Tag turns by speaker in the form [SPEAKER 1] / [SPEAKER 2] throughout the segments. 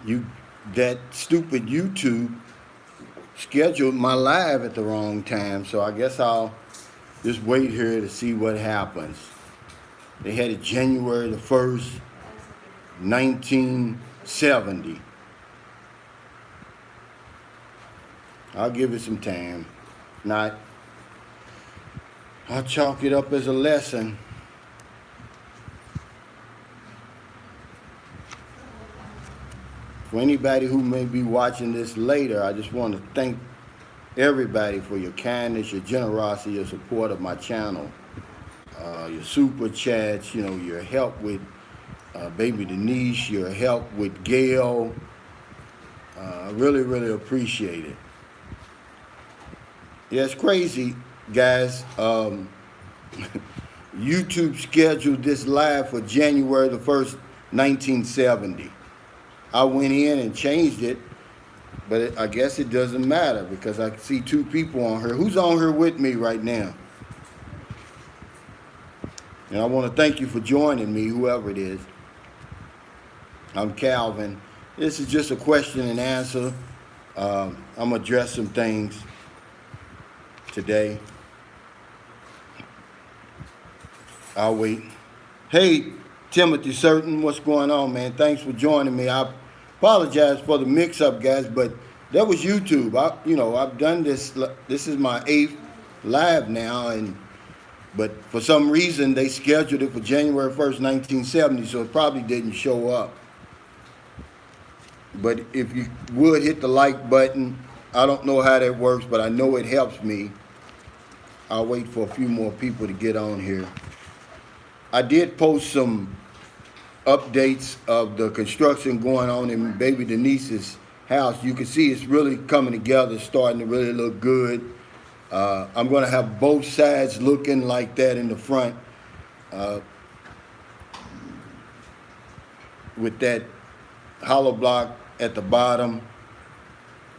[SPEAKER 1] You that stupid YouTube scheduled my live at the wrong time, so I guess I'll just wait here to see what happens. They had it January the 1st, 1970. I'll give it some time. Not, I'll chalk it up as a lesson. For anybody who may be watching this later, I just want to thank everybody for your kindness, your generosity, your support of my channel, your super chats, your help with baby Denise, your help with Gail. I really, really appreciate it. Yeah, it's crazy, guys. YouTube scheduled this live for January the 1st, 1970. I went in and changed it, but I guess it doesn't matter because I see two people on here. Who's on here with me right now? And I want to thank you for joining me, whoever it is. I'm Calvin. This is just a question and answer. I'm going to address some things today. I'll wait. Hey, Timothy Certain, what's going on, man? Thanks for joining me. I apologize for the mix-up, guys, but that was YouTube. I've done this. This is my 8th live now, but for some reason they scheduled it for January 1st, 1970, so it probably didn't show up. But if you would hit the like button, I don't know how that works, but I know it helps me. I'll wait for a few more people to get on here. I did post some updates of the construction going on in baby Denise's house. You can see it's really coming together, starting to really look good. I'm going to have both sides looking like that in the front with that hollow block at the bottom.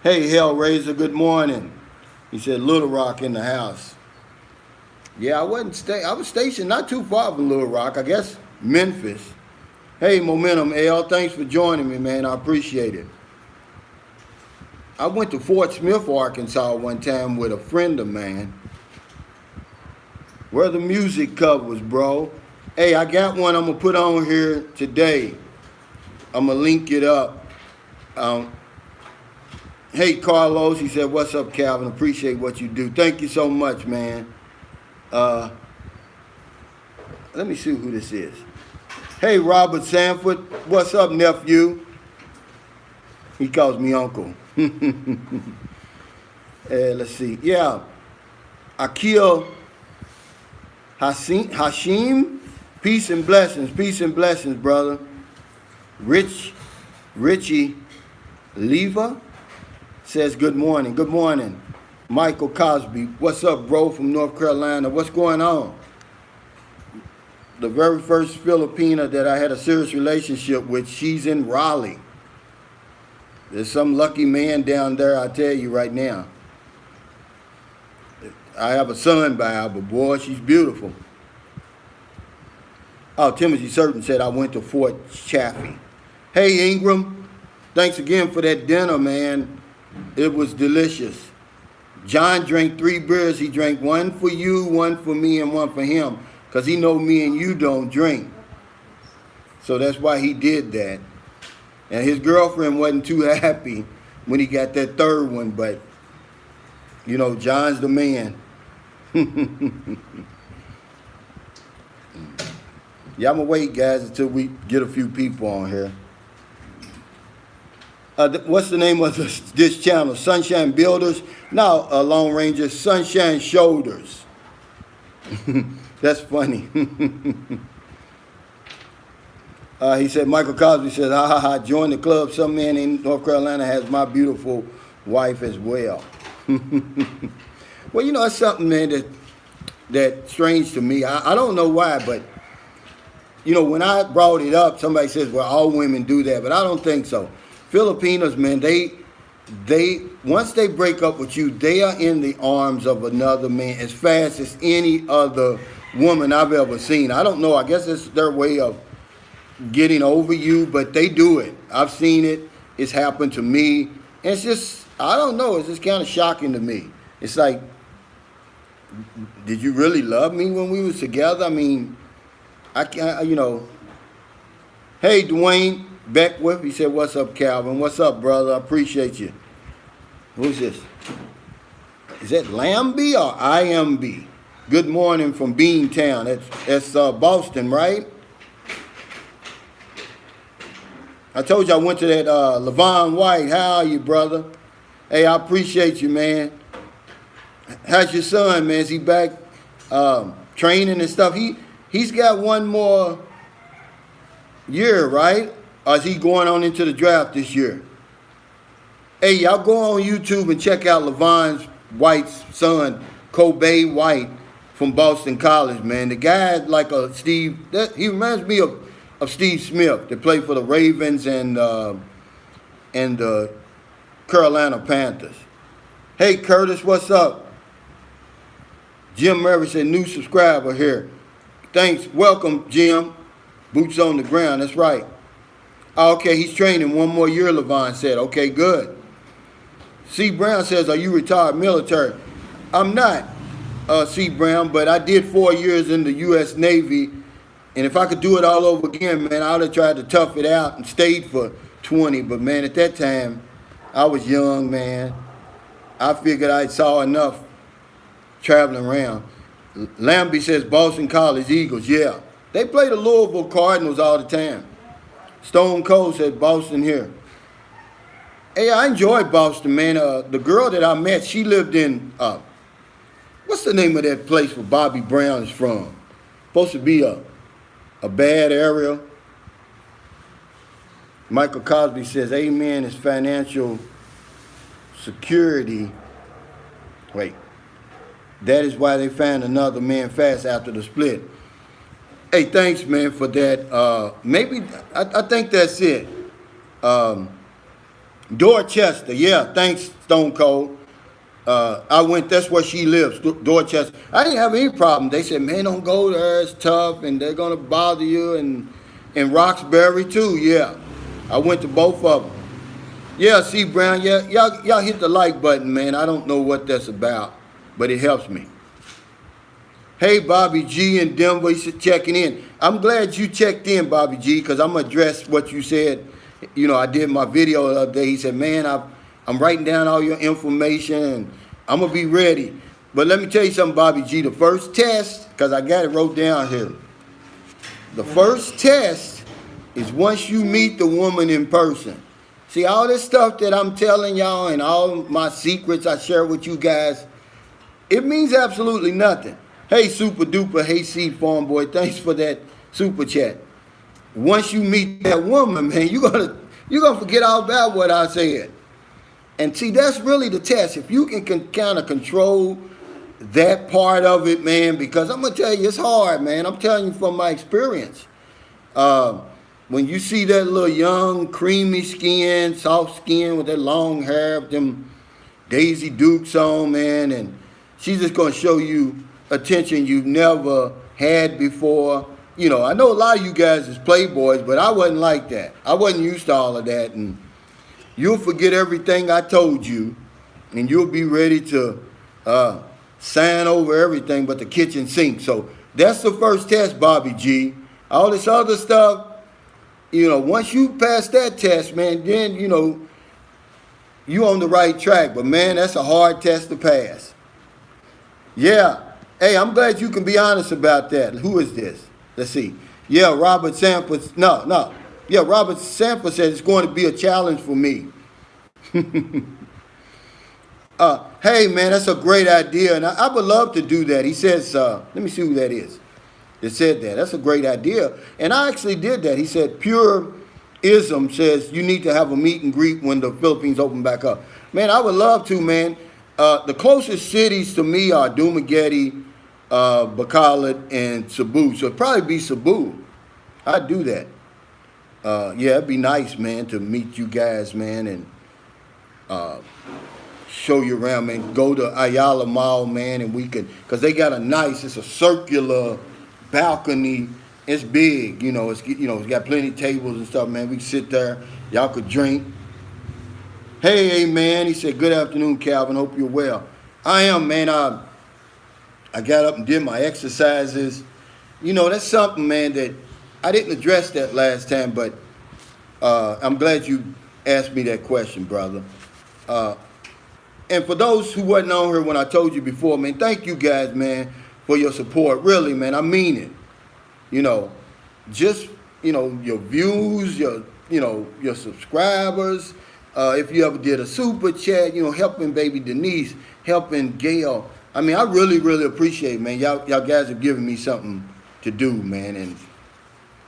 [SPEAKER 1] Hey, Hellraiser, good morning. He said Little Rock in the house. Yeah, I was stationed not too far from Little Rock, I guess Memphis. Hey, Momentum L, thanks for joining me, man. I appreciate it. I went to Fort Smith, Arkansas one time with a friend of mine. Where are the music covers, bro? Hey, I got one I'm going to put on here today. I'm going to link it up. Hey, Carlos, he said, what's up, Calvin? Appreciate what you do. Thank you so much, man. Let me see who this is. Hey, Robert Sanford, what's up, nephew? He calls me uncle. Let's see. Yeah, Akil Hashim, peace and blessings, brother. Richie Leva says good morning. Good morning. Michael Cosby, what's up, bro, from North Carolina? What's going on? The very first Filipina that I had a serious relationship with, she's in Raleigh. There's some lucky man down there, I tell you right now. I have a son by her, but boy, she's beautiful. Oh, Timothy Certain said I went to Fort Chaffee. Hey, Ingram, thanks again for that dinner, man. It was delicious. John drank 3 beers. He drank 1 for you, 1 for me, and 1 for him. Because he know me and you don't drink. So that's why he did that. And his girlfriend wasn't too happy when he got that 3rd one. But, John's the man. Yeah, I'm going to wait, guys, until we get a few people on here. What's the name of this channel? Sunshine Builders? No, Lone Ranger, Sunshine Shoulders. That's funny. He said, Michael Cosby says, ha ha ha, join the club. Some man in North Carolina has my beautiful wife as well. Well, it's something, man, that's strange to me. I don't know why, but, when I brought it up, somebody says, well, all women do that, but I don't think so. Filipinos, man, they once they break up with you, they are in the arms of another man as fast as any other woman I've ever seen. I don't know. I guess it's their way of getting over you, but they do it. I've seen it. it's happened to me. And it's just, I don't know, it's just kind of shocking to me. It's like, did you really love me when we was together? I mean, I can't, Hey, Dwayne Beckwith, he said, what's up, Calvin? What's up, brother? I appreciate you. Who's this? Is that Lambie or IMB? Good morning from Beantown. That's Boston, right? I told you I went to that Levon White. How are you, brother? Hey, I appreciate you, man. How's your son, man? Is he back training and stuff? He's got one more year, right? Or is he going on into the draft this year? Hey, y'all go on YouTube and check out Levon White's son, Kobe White, from Boston College, man. The guy like a Steve, he reminds me of Steve Smith that played for the Ravens and the Carolina Panthers. Hey, Curtis, what's up? Jim Murray said, new subscriber here. Thanks. Welcome, Jim. Boots on the ground. That's right. Oh, okay, he's training one more year, Levon said. Okay, good. C. Brown says, are you retired military? I'm not, C. Brown, but I did 4 years in the U.S. Navy. And if I could do it all over again, man, I would have tried to tough it out and stayed for 20. But, man, at that time, I was young, man. I figured I saw enough traveling around. Lambie says Boston College Eagles. Yeah, they play the Louisville Cardinals all the time. Stone Cold said Boston here. Hey, I enjoyed Boston, man. The girl that I met, she lived in, what's the name of that place where Bobby Brown is from? Supposed to be a bad area. Michael Cosby says, amen is financial security. Wait. That is why they found another man fast after the split. Hey, thanks, man, for that. Maybe, I think that's it. Dorchester, yeah, thanks, Stone Cold. That's where she lives, Dorchester. I didn't have any problem. They said, man, don't go there, it's tough, and they're going to bother you. And Roxbury, too, yeah. I went to both of them. Yeah, C. Brown, yeah, y'all hit the like button, man. I don't know what that's about, but it helps me. Hey, Bobby G in Denver, he's checking in. I'm glad you checked in, Bobby G, because I'm going to address what you said. I did my video the other day. He said, man, I'm writing down all your information, and I'm going to be ready. But let me tell you something, Bobby G. The first test, because I got it wrote down here. The first test is once you meet the woman in person. See, all this stuff that I'm telling y'all and all my secrets I share with you guys, it means absolutely nothing. Hey, Super Duper, hey, Seed Farm Boy, thanks for that super chat. Once you meet that woman, man, you're gonna forget all about what I said. And see, that's really the test. If you can kind of control that part of it, man, because I'm gonna tell you, it's hard, man. I'm telling you from my experience. When you see that little young, creamy skin, soft skin with that long hair, with them Daisy Dukes on, man, and she's just gonna show you attention you've never had before. I know a lot of you guys is playboys, but I wasn't like that. I wasn't used to all of that, and you'll forget everything I told you, and you'll be ready to sign over everything but the kitchen sink. So that's the first test, Bobby G. All this other stuff, once you pass that test, man, then, you on the right track. But, man, that's a hard test to pass. Yeah. Hey, I'm glad you can be honest about that. Who is this? Let's see. Yeah, Robert Sanford. No. Yeah, Robert Sanford said it's going to be a challenge for me. Hey, man, that's a great idea. And I would love to do that. He says, let me see who that is that said that. That's a great idea. And I actually did that. He said, Pureism says you need to have a meet and greet when the Philippines open back up. Man, I would love to, man. The closest cities to me are Dumaguete, Bacolod, and Cebu. So it'd probably be Cebu. I'd do that. Yeah, it'd be nice, man, to meet you guys, man, and show you around, man. Go to Ayala Mall, man, and we could, because they got it's a circular balcony. It's big, it's got plenty of tables and stuff, man. We can sit there. Y'all could drink. Hey, man. He said, good afternoon, Calvin. Hope you're well. I am, man. I got up and did my exercises. That's something, man, that I didn't address that last time, but I'm glad you asked me that question, brother. Uh, and for those who wasn't on here when I told you before, man, thank you guys, man, for your support. Really, man, I mean it. You know, just, your views, your subscribers. If you ever did a super chat, helping baby Denise, helping Gail. I mean, I really, really appreciate it, man. Y'all guys have given me something to do, man. And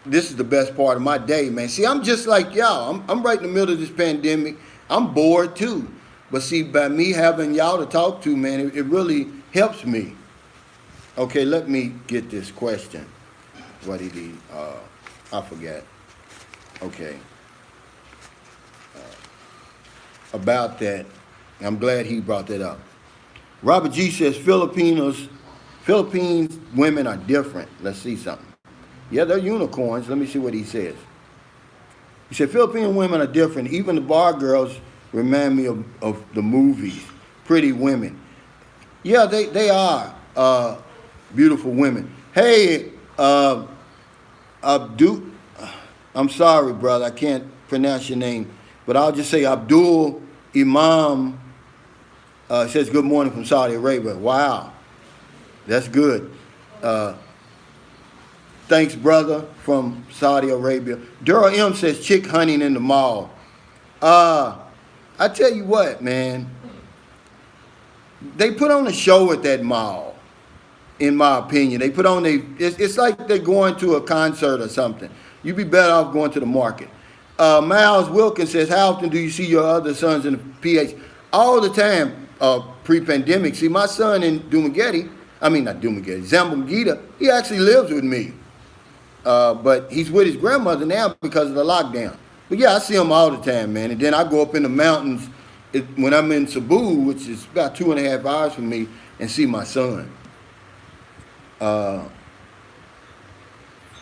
[SPEAKER 1] this is the best part of my day, man. See, I'm just like y'all. I'm right in the middle of this pandemic. I'm bored too. But see, by me having y'all to talk to, man, it really helps me. Okay, let me get this question. What did he, I forgot. Okay. About that. I'm glad he brought that up. Robert G says Philippines women are different. Let's see something. Yeah, they're unicorns. Let me see what he says. He said Philippine women are different. Even the bar girls remind me of the movies, Pretty Women. Yeah, they are beautiful women. Hey, Abdul, I'm sorry, brother, I can't pronounce your name, but I'll just say Abdul Imam says good morning from Saudi Arabia. Wow, that's good. Thanks, brother, from Saudi Arabia. Daryl M says chick hunting in the mall. I tell you what, man, they put on a show at that mall. In my opinion, they put on it's like they're going to a concert or something. You'd be better off going to the market. Miles Wilkins says, how often do you see your other sons in the PH? All the time, pre-pandemic. See, my son in Zambangita, he actually lives with me. But he's with his grandmother now because of the lockdown. But yeah, I see him all the time, man. And then I go up in the mountains when I'm in Cebu, which is about 2.5 hours from me, and see my son.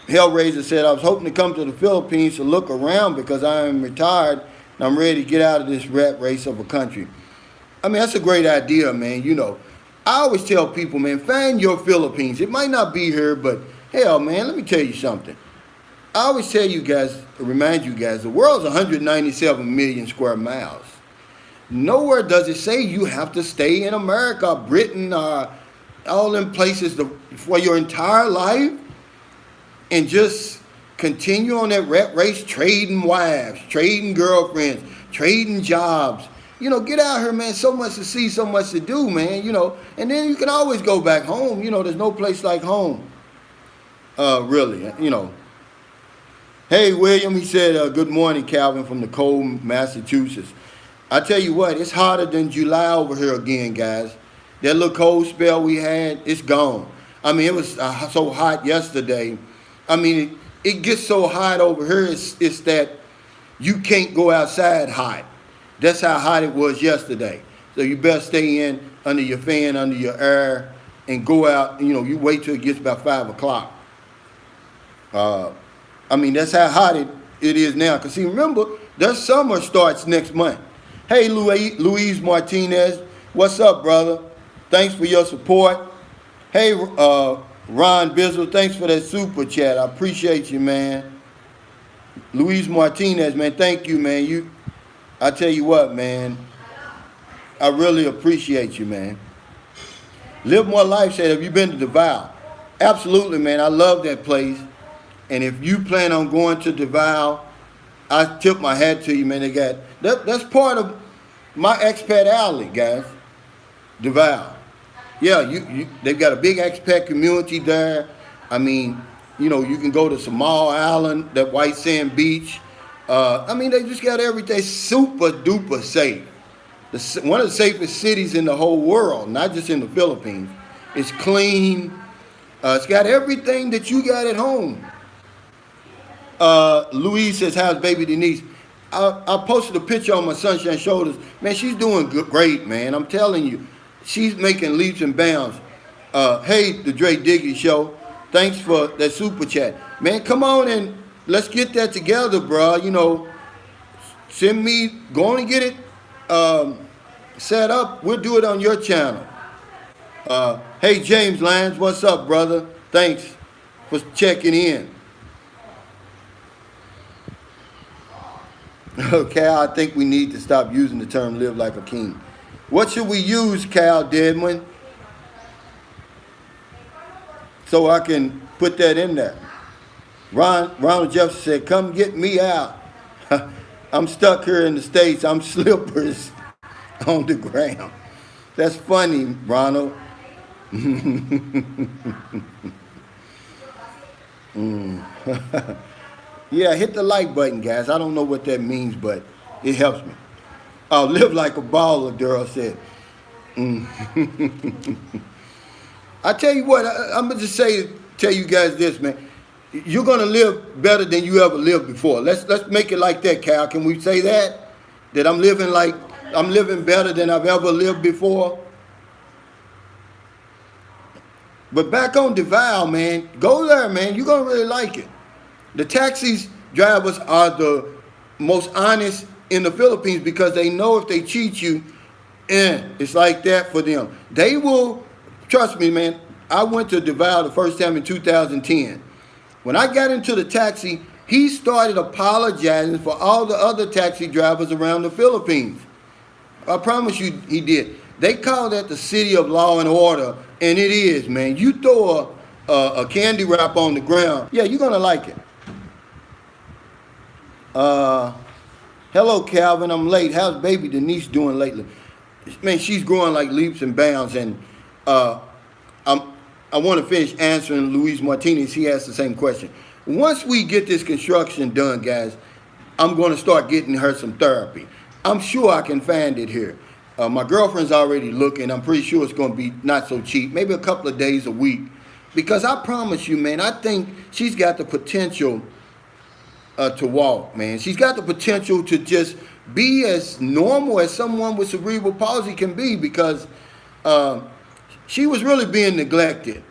[SPEAKER 1] Hellraiser said, I was hoping to come to the Philippines to look around because I am retired and I'm ready to get out of this rat race of a country. I mean, that's a great idea, man. I always tell people, man, find your Philippines. It might not be here, but hell, man, let me tell you something. I always tell you guys, remind you guys, the world's 197 million square miles. Nowhere does it say you have to stay in America, Britain, all them places for your entire life and just continue on that rat race, trading wives, trading girlfriends, trading jobs. Get out here, man. So much to see, so much to do, man. And then you can always go back home. There's no place like home. Really. Hey, William, he said, good morning, Calvin, from Nicole, Massachusetts. I tell you what, it's hotter than July over here again, guys. That little cold spell we had, it's gone. I mean, it was so hot yesterday. I mean, it gets so hot over here, it's that you can't go outside hot. That's how hot it was yesterday. So you better stay in under your fan, under your air, and go out, you wait till it gets about 5 o'clock. I mean, that's how hot it is now. Because see, remember, their summer starts next month. Hey, Luis Martinez, what's up, brother? Thanks for your support. Hey, Ron Bizzle, thanks for that super chat. I appreciate you, man. Luis Martinez, man, thank you, man. I tell you what, man, I really appreciate you, man. Live More Life said, have you been to Davao? Absolutely, man. I love that place. And if you plan on going to Davao, I tip my hat to you, man. That's part of my expat alley, guys. Davao. Yeah, they've got a big expat community there. I mean, you can go to Samal Island, that white sand beach. I mean, they just got everything super duper safe. One of the safest cities in the whole world, not just in the Philippines. It's clean. It's got everything that you got at home. Louise says, how's baby Denise? I posted a picture on my Sunshine Shoulders. Man, she's doing great, man. I'm telling you. She's making leaps and bounds. Hey, the Dre Diggy Show. Thanks for that super chat. Man, come on and let's get that together, bro. Send me, go on and get it set up, we'll do it on your channel. Hey, James Lyons, what's up, brother? Thanks for checking in. Cal, I think we need to stop using the term live like a king. What should we use, Cal Deadman? So I can put that in there. Ronald Jefferson said, come get me out. I'm stuck here in the States. I'm slippers on the ground. That's funny, Ronald. Yeah, hit the like button, guys. I don't know what that means, but it helps me. Live like a baller, Daryl said. I tell you what, I'm going to just tell you guys this, man. You're going to live better than you ever lived before. Let's make it like that, Cal. Can we say that? That I'm living better than I've ever lived before? But back on DeVal, man, go there, man. You're going to really like it. The taxi drivers are the most honest in the Philippines because they know if they cheat you, it's like that for them. They will, trust me, man, I went to DeVal the first time in 2010. When I got into the taxi, he started apologizing for all the other taxi drivers around the Philippines. I promise you he did. They call that the city of law and order, and it is, man. You throw a candy wrap on the ground, yeah, you're going to like it. Hello, Calvin. I'm late. How's baby Denise doing lately? Man, she's growing like leaps and bounds, and I want to finish answering Luis Martinez. He asked the same question. Once we get this construction done, guys, I'm going to start getting her some therapy. I'm sure I can find it here. My girlfriend's already looking. I'm pretty sure it's going to be not so cheap, maybe a couple of days a week. Because I promise you, man, I think she's got the potential to walk, man. She's got the potential to just be as normal as someone with cerebral palsy can be because she was really being neglected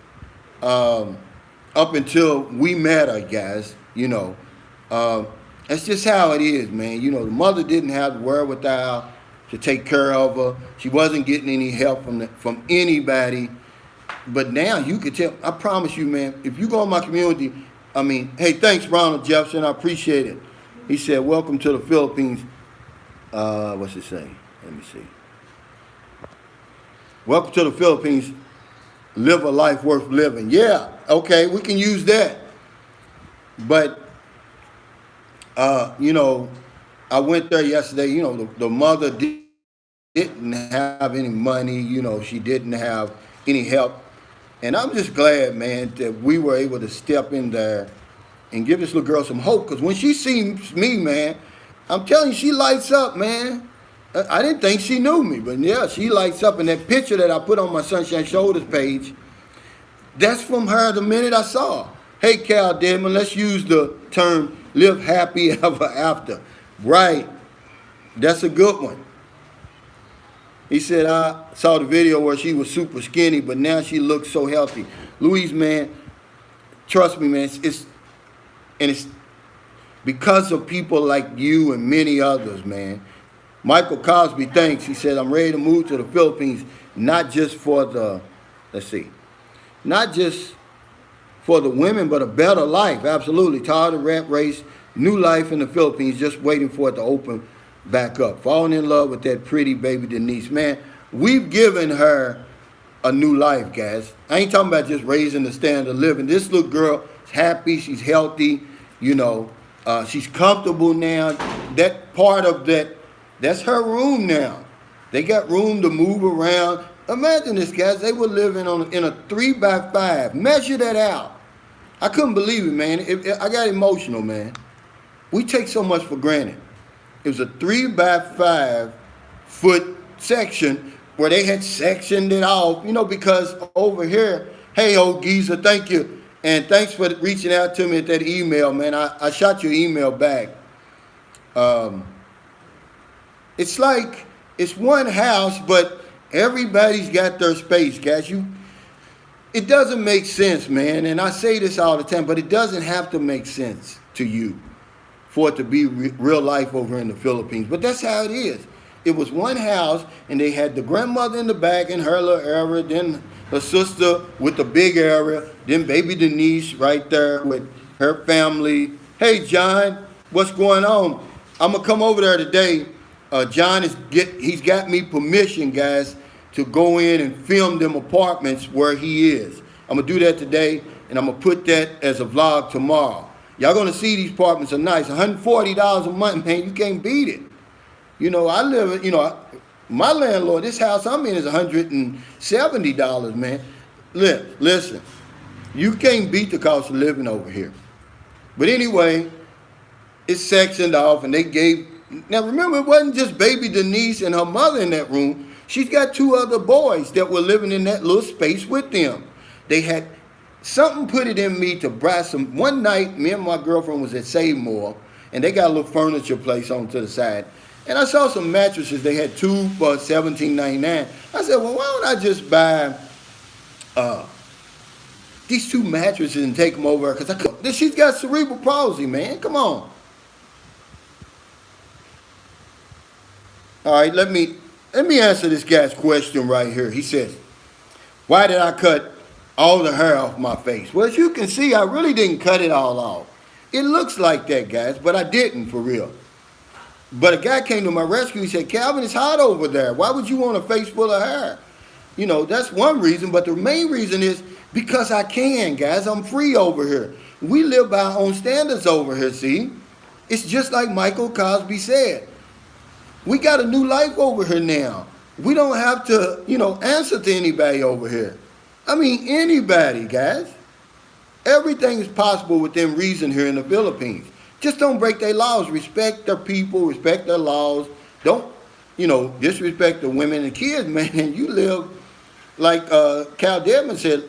[SPEAKER 1] up until we met her, guys. You know, that's just how it is, man. You know, the mother didn't have the wherewithal to take care of her. She wasn't getting any help from anybody. But now you could tell, I promise you, man, if you go in my community, I mean, hey, thanks, Ronald Jefferson. I appreciate it. He said, welcome to the Philippines. What's it say? Let me see. Welcome to the Philippines. Live a life worth living. Yeah, okay, we can use that. But, you know, I went there yesterday. You know, the mother didn't have any money. You know, she didn't have any help. And I'm just glad, man, that we were able to step in there and give this little girl some hope. Because when she sees me, man, I'm telling you, she lights up, man. I didn't think she knew me, but yeah, she lights up. And that picture that I put on my Sunshine Shoulders page, that's from her the minute I saw her. Hey, Cal Deadman, let's use the term live happy ever after. Right. That's a good one. He said, I saw the video where she was super skinny, but now she looks so healthy. Louise, man, trust me, man, it's because of people like you and many others, man. Michael Cosby, thanks. He said, I'm ready to move to the Philippines, not just for the, not just for the women, but a better life. Absolutely. Tired of the rat race, new life in the Philippines, just waiting for it to open back up. Falling in love with that pretty baby Denise. Man, we've given her a new life, guys. I ain't talking about just raising the standard of living. This little girl is happy. She's healthy. You know, she's comfortable now. That part of that's her room now. They got room to move around. Imagine this, guys. They were living in a 3x5. Measure that out. I couldn't believe it, man. I got emotional, man. We take so much for granted. It was a 3x5 foot section where they had sectioned it off, you know, because over here, hey, old geezer, thank you. And thanks for reaching out to me at that email, man. I shot your email back. It's like it's one house, but everybody's got their space, guys. It doesn't make sense, man. And I say this all the time, but it doesn't have to make sense to you for it to be real life over in the Philippines. But that's how it is. It was one house, and they had the grandmother in the back in her little area, then her sister with the big area, then baby Denise right there with her family. Hey, John, what's going on? I'm gonna come over there today. John he's got me permission, guys, to go in and film them apartments where he is. I'm gonna do that today, and I'm gonna put that as a vlog tomorrow. Y'all gonna see these apartments are nice. $140 a month, man. You can't beat it. You know, I live. You know, my landlord. This house I'm in is $170, man. Listen, you can't beat the cost of living over here. But anyway, it's sectioned off, and they gave. Now remember, it wasn't just baby Denise and her mother in that room. She's got two other boys that were living in that little space with them. They had something put it in me to buy some. One night, me and my girlfriend was at Save More, and they got a little furniture place on to the side. And I saw some mattresses. They had two for $17.99. I said, well, why don't I just buy these two mattresses and take them over? Because she's got cerebral palsy, man. Come on. All right, let me answer this guy's question right here. He says, why did I cut all the hair off my face? Well, as you can see, I really didn't cut it all off. It looks like that, guys, but I didn't for real. But a guy came to my rescue. He said, Calvin, it's hot over there. Why would you want a face full of hair? You know, that's one reason, but the main reason is because I can, guys. I'm free over here. We live by our own standards over here, see? It's just like Michael Cosby said. We got a new life over here now. We don't have to, answer to anybody over here. I mean, anybody, guys. Everything is possible within reason here in the Philippines. Just don't break their laws. Respect their people. Respect their laws. Don't, disrespect the women and kids, man. You live, like Cal Dedman said,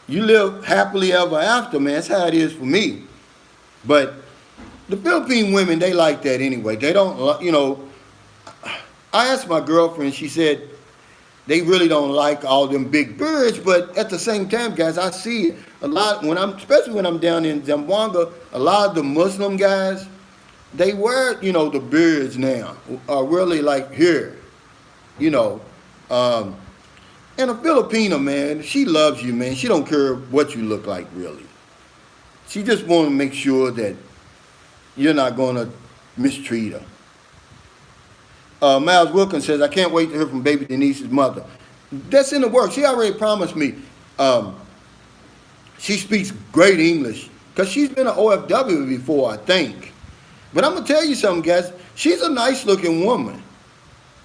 [SPEAKER 1] you live happily ever after, man. That's how it is for me. But the Philippine women, they like that anyway. They don't, I asked my girlfriend, she said they really don't like all them big beards, but at the same time, guys, I see it a lot especially when I'm down in Zamboanga, a lot of the Muslim guys, they wear, the beards now, are really like here, and a Filipino, man, she loves you, man. She don't care what you look like, really. She just want to make sure that you're not going to mistreat her. Miles Wilkins says, I can't wait to hear from baby Denise's mother. That's in the works. She already promised me. She speaks great English because she's been an OFW before, I think. But I'm going to tell you something, guys. She's a nice-looking woman.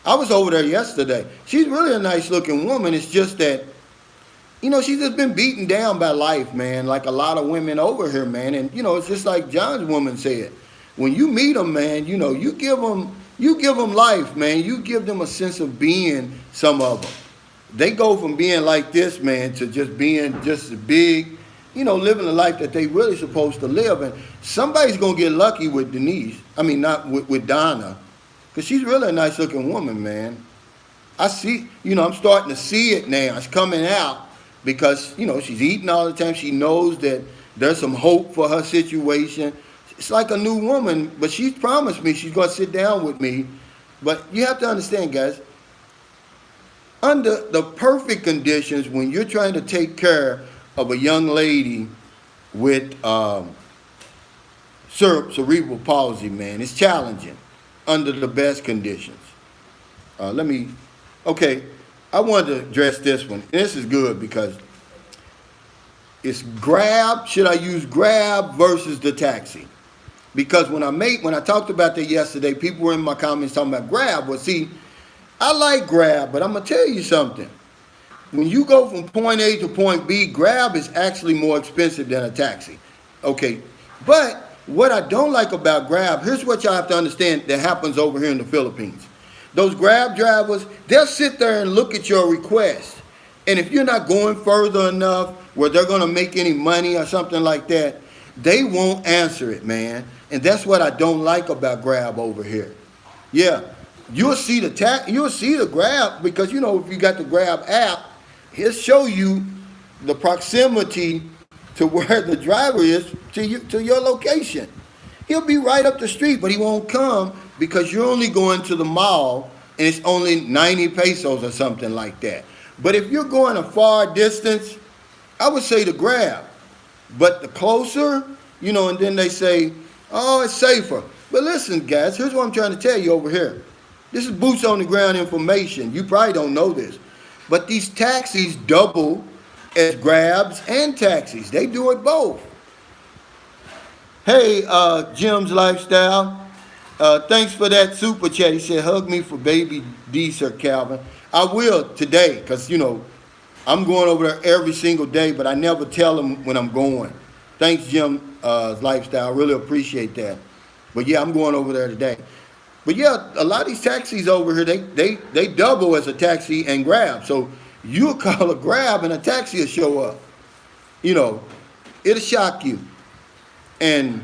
[SPEAKER 1] I was over there yesterday. She's really a nice-looking woman. It's just that, she's just been beaten down by life, man, like a lot of women over here, man. And, it's just like John's woman said. When you meet them, man, you give them life, man. You give them a sense of being, some of them. They go from being like this, man, to just being just as big, living the life that they really supposed to live. And somebody's going to get lucky with Denise. I mean, not with Donna. Because she's really a nice-looking woman, man. I see, I'm starting to see it now. It's coming out because, she's eating all the time. She knows that there's some hope for her situation. It's like a new woman, but she's promised me she's going to sit down with me. But you have to understand, guys, under the perfect conditions, when you're trying to take care of a young lady with cerebral palsy, man, it's challenging under the best conditions. I wanted to address this one. This is good because it's Grab. Should I use Grab versus the taxi? Because when I talked about that yesterday, people were in my comments talking about Grab. Well, see, I like Grab, but I'm going to tell you something. When you go from point A to point B, Grab is actually more expensive than a taxi. Okay, but what I don't like about Grab, here's what y'all have to understand that happens over here in the Philippines. Those Grab drivers, they'll sit there and look at your request. And if you're not going further enough where they're going to make any money or something like that, they won't answer it, man. And that's what I don't like about Grab over here. Yeah, you'll see the Grab because, if you got the Grab app, he'll show you the proximity to where the driver is to your location. He'll be right up the street, but he won't come because you're only going to the mall and it's only 90 pesos or something like that. But if you're going a far distance, I would say to Grab. But the closer, and then they say, oh, it's safer. But listen, guys, here's what I'm trying to tell you over here. This is boots on the ground information. You probably don't know this. But these taxis double as Grabs and taxis. They do it both. Hey, Jim's Lifestyle. Thanks for that super chat. He said, hug me for baby D, Sir Calvin. I will today, because, I'm going over there every single day, but I never tell them when I'm going. Thanks, Jim's Lifestyle. I really appreciate that. But yeah, I'm going over there today. But yeah, a lot of these taxis over here, they double as a taxi and Grab. So you'll call a Grab and a taxi will show up. It'll shock you. And,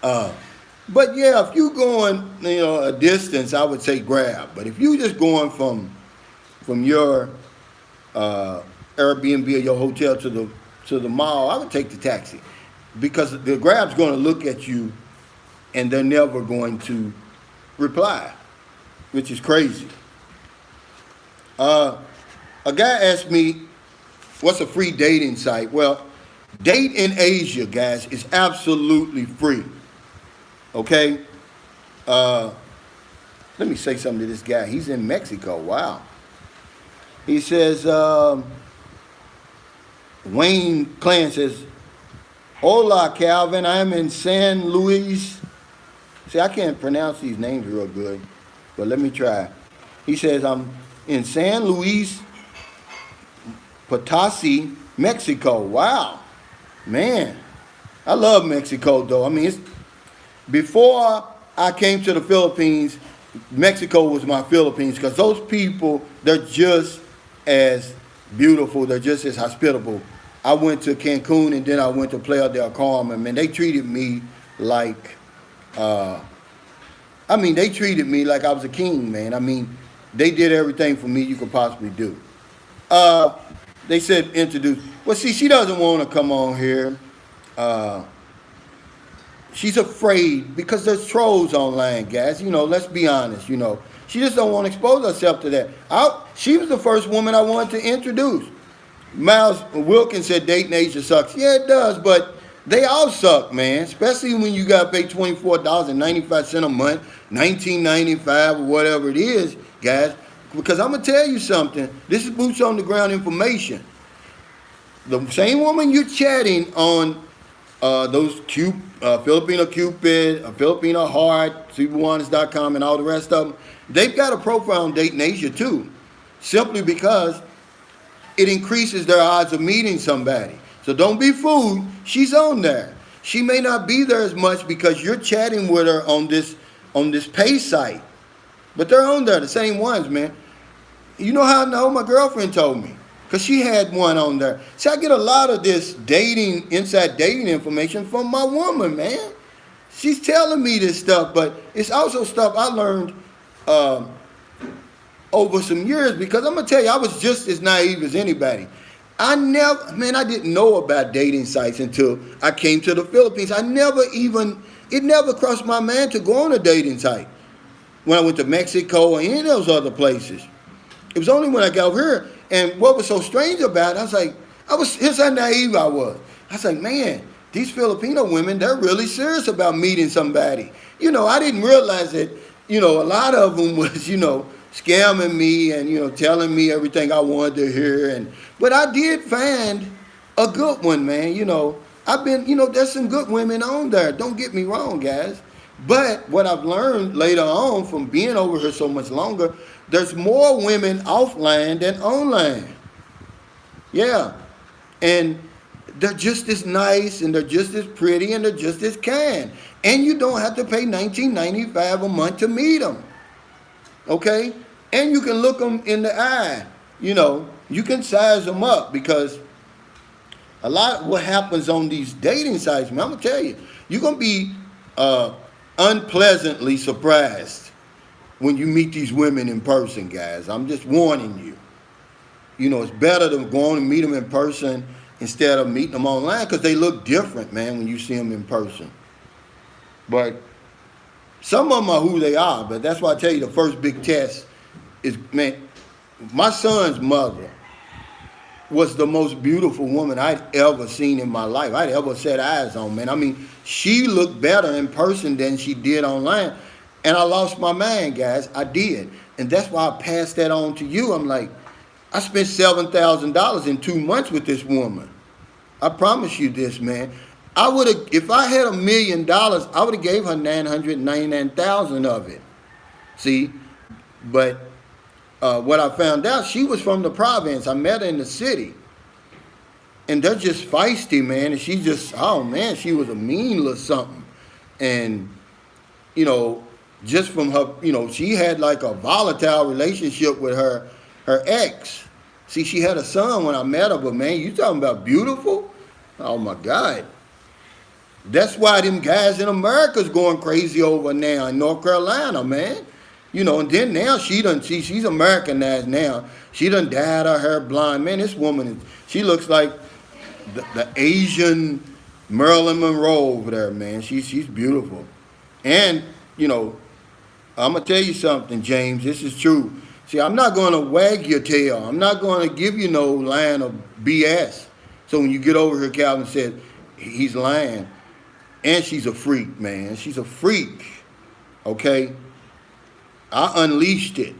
[SPEAKER 1] but yeah, if you're going, a distance, I would say Grab. But if you're just going from your Airbnb or your hotel to the mall, I would take the taxi, because the Grab's going to look at you and they're never going to reply, which is crazy. A guy asked me, what's a free dating site? Well, Date in Asia, guys, is absolutely free. Okay? Let me say something to this guy. He's in Mexico. Wow. He says, Wayne Clan says, hola, Calvin. I'm in San Luis. See, I can't pronounce these names real good, but let me try. He says, I'm in San Luis Potosi, Mexico. Wow. Man, I love Mexico, though. I mean, before I came to the Philippines, Mexico was my Philippines, because those people, they're just as beautiful. They're just as hospitable. I went to Cancun, and then I went to Playa del Carmen. Man, they treated me like, they treated me like I was a king, man. I mean, they did everything for me you could possibly do. They said introduce. Well, see, she doesn't want to come on here. She's afraid because there's trolls online, guys. Let's be honest. She just don't want to expose herself to that. She was the first woman I wanted to introduce. Miles Wilkins said dating Asia sucks. Yeah, it does, but they all suck, man. Especially when you got to pay $24.95 a month, $19.95 or whatever it is, guys. Because I'm going to tell you something. This is boots on the ground information. The same woman you're chatting on those Filipino Cupid, Filipino Heart, Superwonders.com, and all the rest of them, they've got a profile on Dating Asia too, simply because it increases their odds of meeting somebody. So don't be fooled. She's on there. She may not be there as much because you're chatting with her on this pay site, but they're on there, the same ones, man. You know how I know? My girlfriend told me, because she had one on there. See, I get a lot of this inside dating information from my woman, man. She's telling me this stuff, but it's also stuff I learned over some years, because I'm going to tell you, I was just as naive as anybody. I didn't know about dating sites until I came to the Philippines. It never crossed my mind to go on a dating site when I went to Mexico or any of those other places. It was only when I got over here. And what was so strange about it, here's how naive I was. I was like, man, these Filipino women, they're really serious about meeting somebody. I didn't realize that, a lot of them was, scamming me and, telling me everything I wanted to hear. But I did find a good one, man. There's some good women on there. Don't get me wrong, guys. But what I've learned later on from being over here so much longer, there's more women offline than online. Yeah. And they're just as nice, and they're just as pretty, and they're just as kind. And you don't have to pay $19.95 a month to meet them. Okay? And you can look them in the eye. You can size them up, because a lot of what happens on these dating sites, man, I'm going to tell you, you're going to be unpleasantly surprised when you meet these women in person, guys. I'm just warning you. It's better to go on and meet them in person instead of meeting them online, because they look different, man, when you see them in person. But Some of them are who they are, but that's why I tell you the first big test is, man, my son's mother was the most beautiful woman I'd ever seen in my life. I'd ever set eyes on, man. I mean, she looked better in person than she did online. And I lost my mind, guys. I did. And that's why I passed that on to you. I'm like, I spent $7,000 in 2 months with this woman. I promise you this, man. I would have, if I had $1 million, I would have gave her 999,000 of it. See, but what I found out, she was from the province. I met her in the city, and they're just feisty, man. And she just, oh man, she was a mean little something, and you know, just from her, you know, she had like a volatile relationship with her ex. See, she had a son when I met her, but man, you talking about beautiful? Oh my God. That's why them guys in America's going crazy over now in North Carolina, man. You know, and then now she's Americanized now. She done dyed her hair blonde. Man, this woman, she looks like the Asian Marilyn Monroe over there, man. She's beautiful. And, you know, I'm going to tell you something, James. This is true. See, I'm not going to wag your tail. I'm not going to give you no line of BS. So when you get over here, Calvin said, he's lying. And she's a freak, man. She's a freak. Okay? I unleashed it.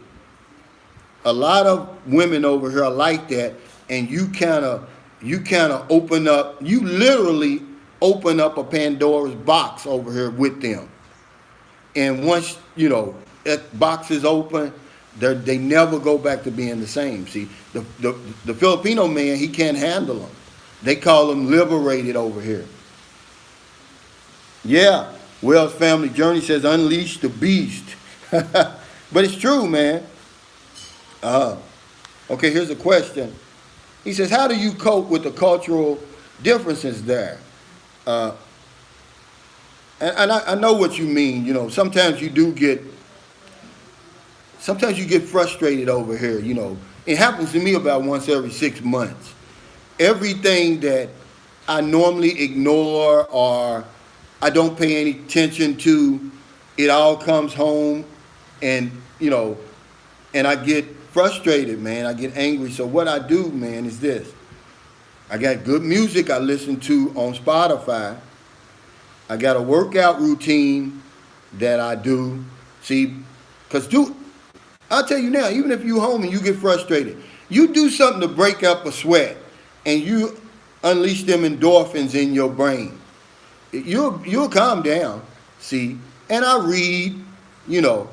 [SPEAKER 1] A lot of women over here are like that, and you kind of open up, you literally open up a Pandora's box over here with them. And once, you know, that box is open, they never go back to being the same. See, the Filipino man, he can't handle them. They call them liberated over here. Yeah, Wells Family Journey says unleash the beast. But it's true, man. Okay, here's a question. He says, how do you cope with the cultural differences there? And I know what you mean. You know, sometimes you get frustrated over here. You know, it happens to me about once every 6 months. Everything that I normally ignore or I don't pay any attention to, it all comes home, and you know, and I get frustrated, man. I get angry. So what I do, man, is this. I got good music I listen to on Spotify. I got a workout routine that I do. See, because I'll tell you now, even if you're home and you get frustrated, you do something to break up a sweat and you unleash them endorphins in your brain. You'll calm down, see. And I read, you know.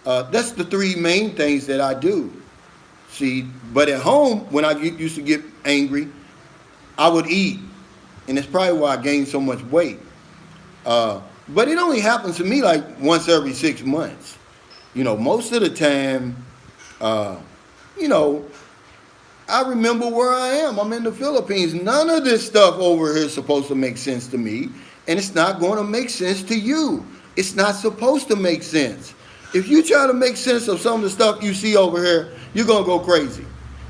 [SPEAKER 1] That's the 3 main things that I do. See, but at home, when I used to get angry, I would eat. And it's probably why I gained so much weight. But it only happens to me like once every 6 months. You know, most of the time, you know, I remember where I am. I'm in the Philippines. None of this stuff over here is supposed to make sense to me. And it's not going to make sense to you. It's not supposed to make sense. If you try to make sense of some of the stuff you see over here, you're going to go crazy.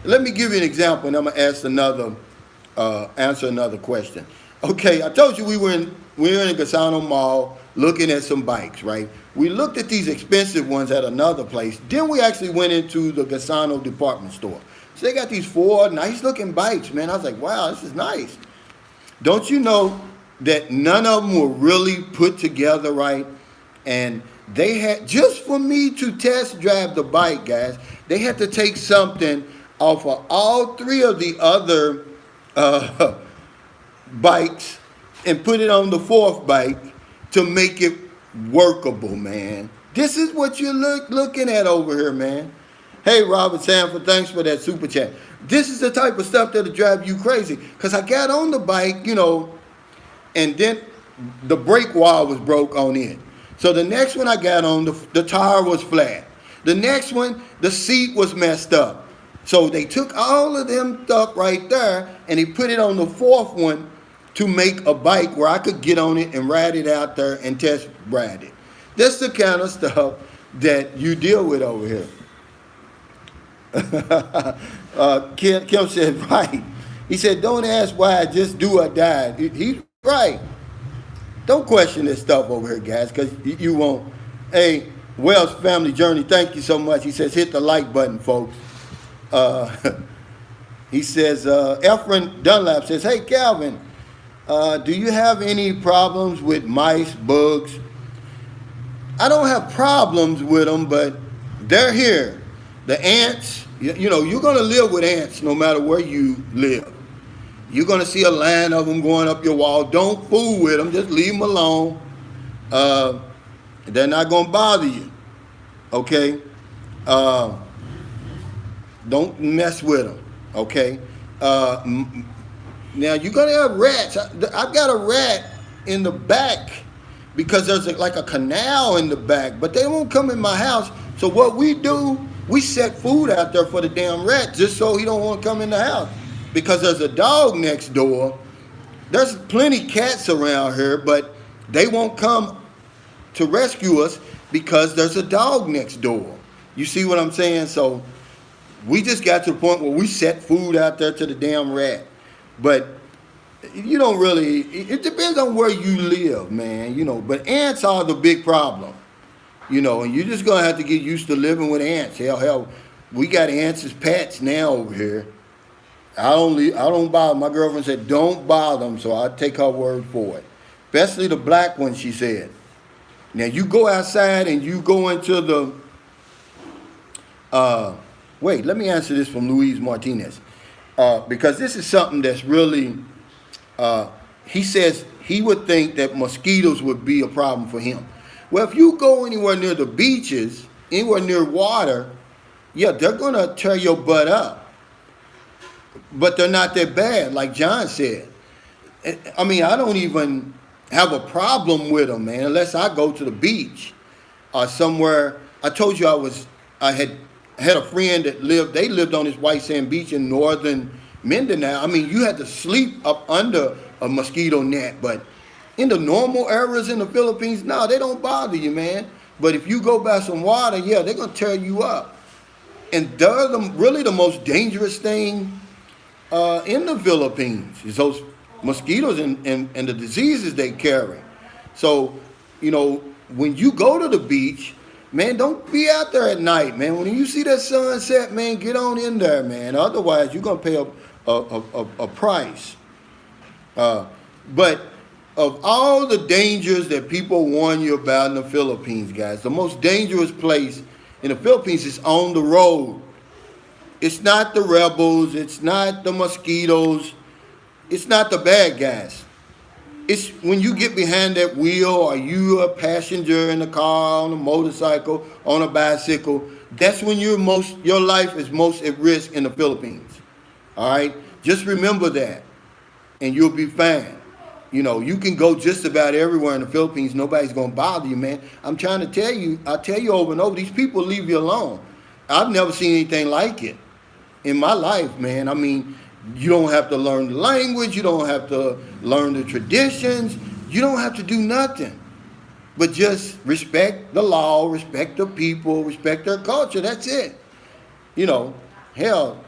[SPEAKER 1] Let me give you an example, and I'm going to answer another question. Okay, I told you we were in a Gasano Mall looking at some bikes, right? We looked at these expensive ones at another place. Then we actually went into the Gasano department store. So they got these 4 nice-looking bikes, man. I was like, wow, this is nice. Don't you know that none of them were really put together right? And they had, just for me to test drive the bike, guys, they had to take something off of all 3 of the other bikes and put it on the 4th bike to make it workable, man. This is what you're looking at over here, man. Hey, Robert Sanford, thanks for that super chat. This is the type of stuff that'll drive you crazy. Because I got on the bike, you know, and then the brake wire was broke on it. So the next one I got on, the tire was flat. The next one, the seat was messed up. So they took all of them stuff right there and they put it on the 4th one to make a bike where I could get on it and ride it out there and test ride it. That's the kind of stuff that you deal with over here. Kim said, right. He said, don't ask why, just do or die. He's right. Don't question this stuff over here, guys, because you won't. Hey, Wells Family Journey, thank you so much. He says, hit the like button, folks. Uh, he says, Efren Dunlap says, hey, Calvin, do you have any problems with mice, bugs? I don't have problems with them, but they're here. The ants, you know, you're going to live with ants no matter where you live. You're going to see a line of them going up your wall. Don't fool with them. Just leave them alone. Uh, they're not going to bother you. Okay? Uh, don't mess with them. Okay? Uh, Now, you're going to have rats. I've got a rat in the back because there's like a canal in the back, but they won't come in my house. So what we do, we set food out there for the damn rat just so he don't want to come in the house. Because there's a dog next door. There's plenty cats around here, but they won't come to rescue us because there's a dog next door. You see what I'm saying? So we just got to the point where we set food out there to the damn rat. But you don't really, it depends on where you live, man, you know. But ants are the big problem, you know, and you're just going to have to get used to living with ants. Hell, we got ants as pets now over here. I don't bother. My girlfriend said, don't bother them, so I take her word for it. Especially the black ones, she said. Now, you go outside and you go into the, wait, let me answer this from Luis Martinez. Because this is something that's really, he says he would think that mosquitoes would be a problem for him. Well, if you go anywhere near the beaches, anywhere near water, yeah, they're going to tear your butt up. But they're not that bad, like John said. I mean, I don't even have a problem with them, man, unless I go to the beach or somewhere. I told you I had a friend that lived on this white sand beach in northern Mindanao. I mean, you had to sleep up under a mosquito net, but in the normal areas in the Philippines, no, they don't bother you, man. But if you go by some water, yeah, they're going to tear you up. And they're really the most dangerous thing in the Philippines is those mosquitoes and the diseases they carry. So, you know, when you go to the beach, man, don't be out there at night, man. When you see that sunset, man, get on in there, man. Otherwise, you're going to pay a price. But of all the dangers that people warn you about in the Philippines, guys, the most dangerous place in the Philippines is on the road. It's not the rebels. It's not the mosquitoes. It's not the bad guys. It's when you get behind that wheel or you a passenger in a car, on a motorcycle, on a bicycle, that's when your life is most at risk in the Philippines. All right? Just remember that and you'll be fine. You know, you can go just about everywhere in the Philippines. Nobody's going to bother you, man. I'm trying to tell you, I tell you over and over, these people leave you alone. I've never seen anything like it in my life, man. I mean, you don't have to learn the language. You don't have to learn the traditions. You don't have to do nothing. But just respect the law, respect the people, respect their culture. That's it. You know, hell,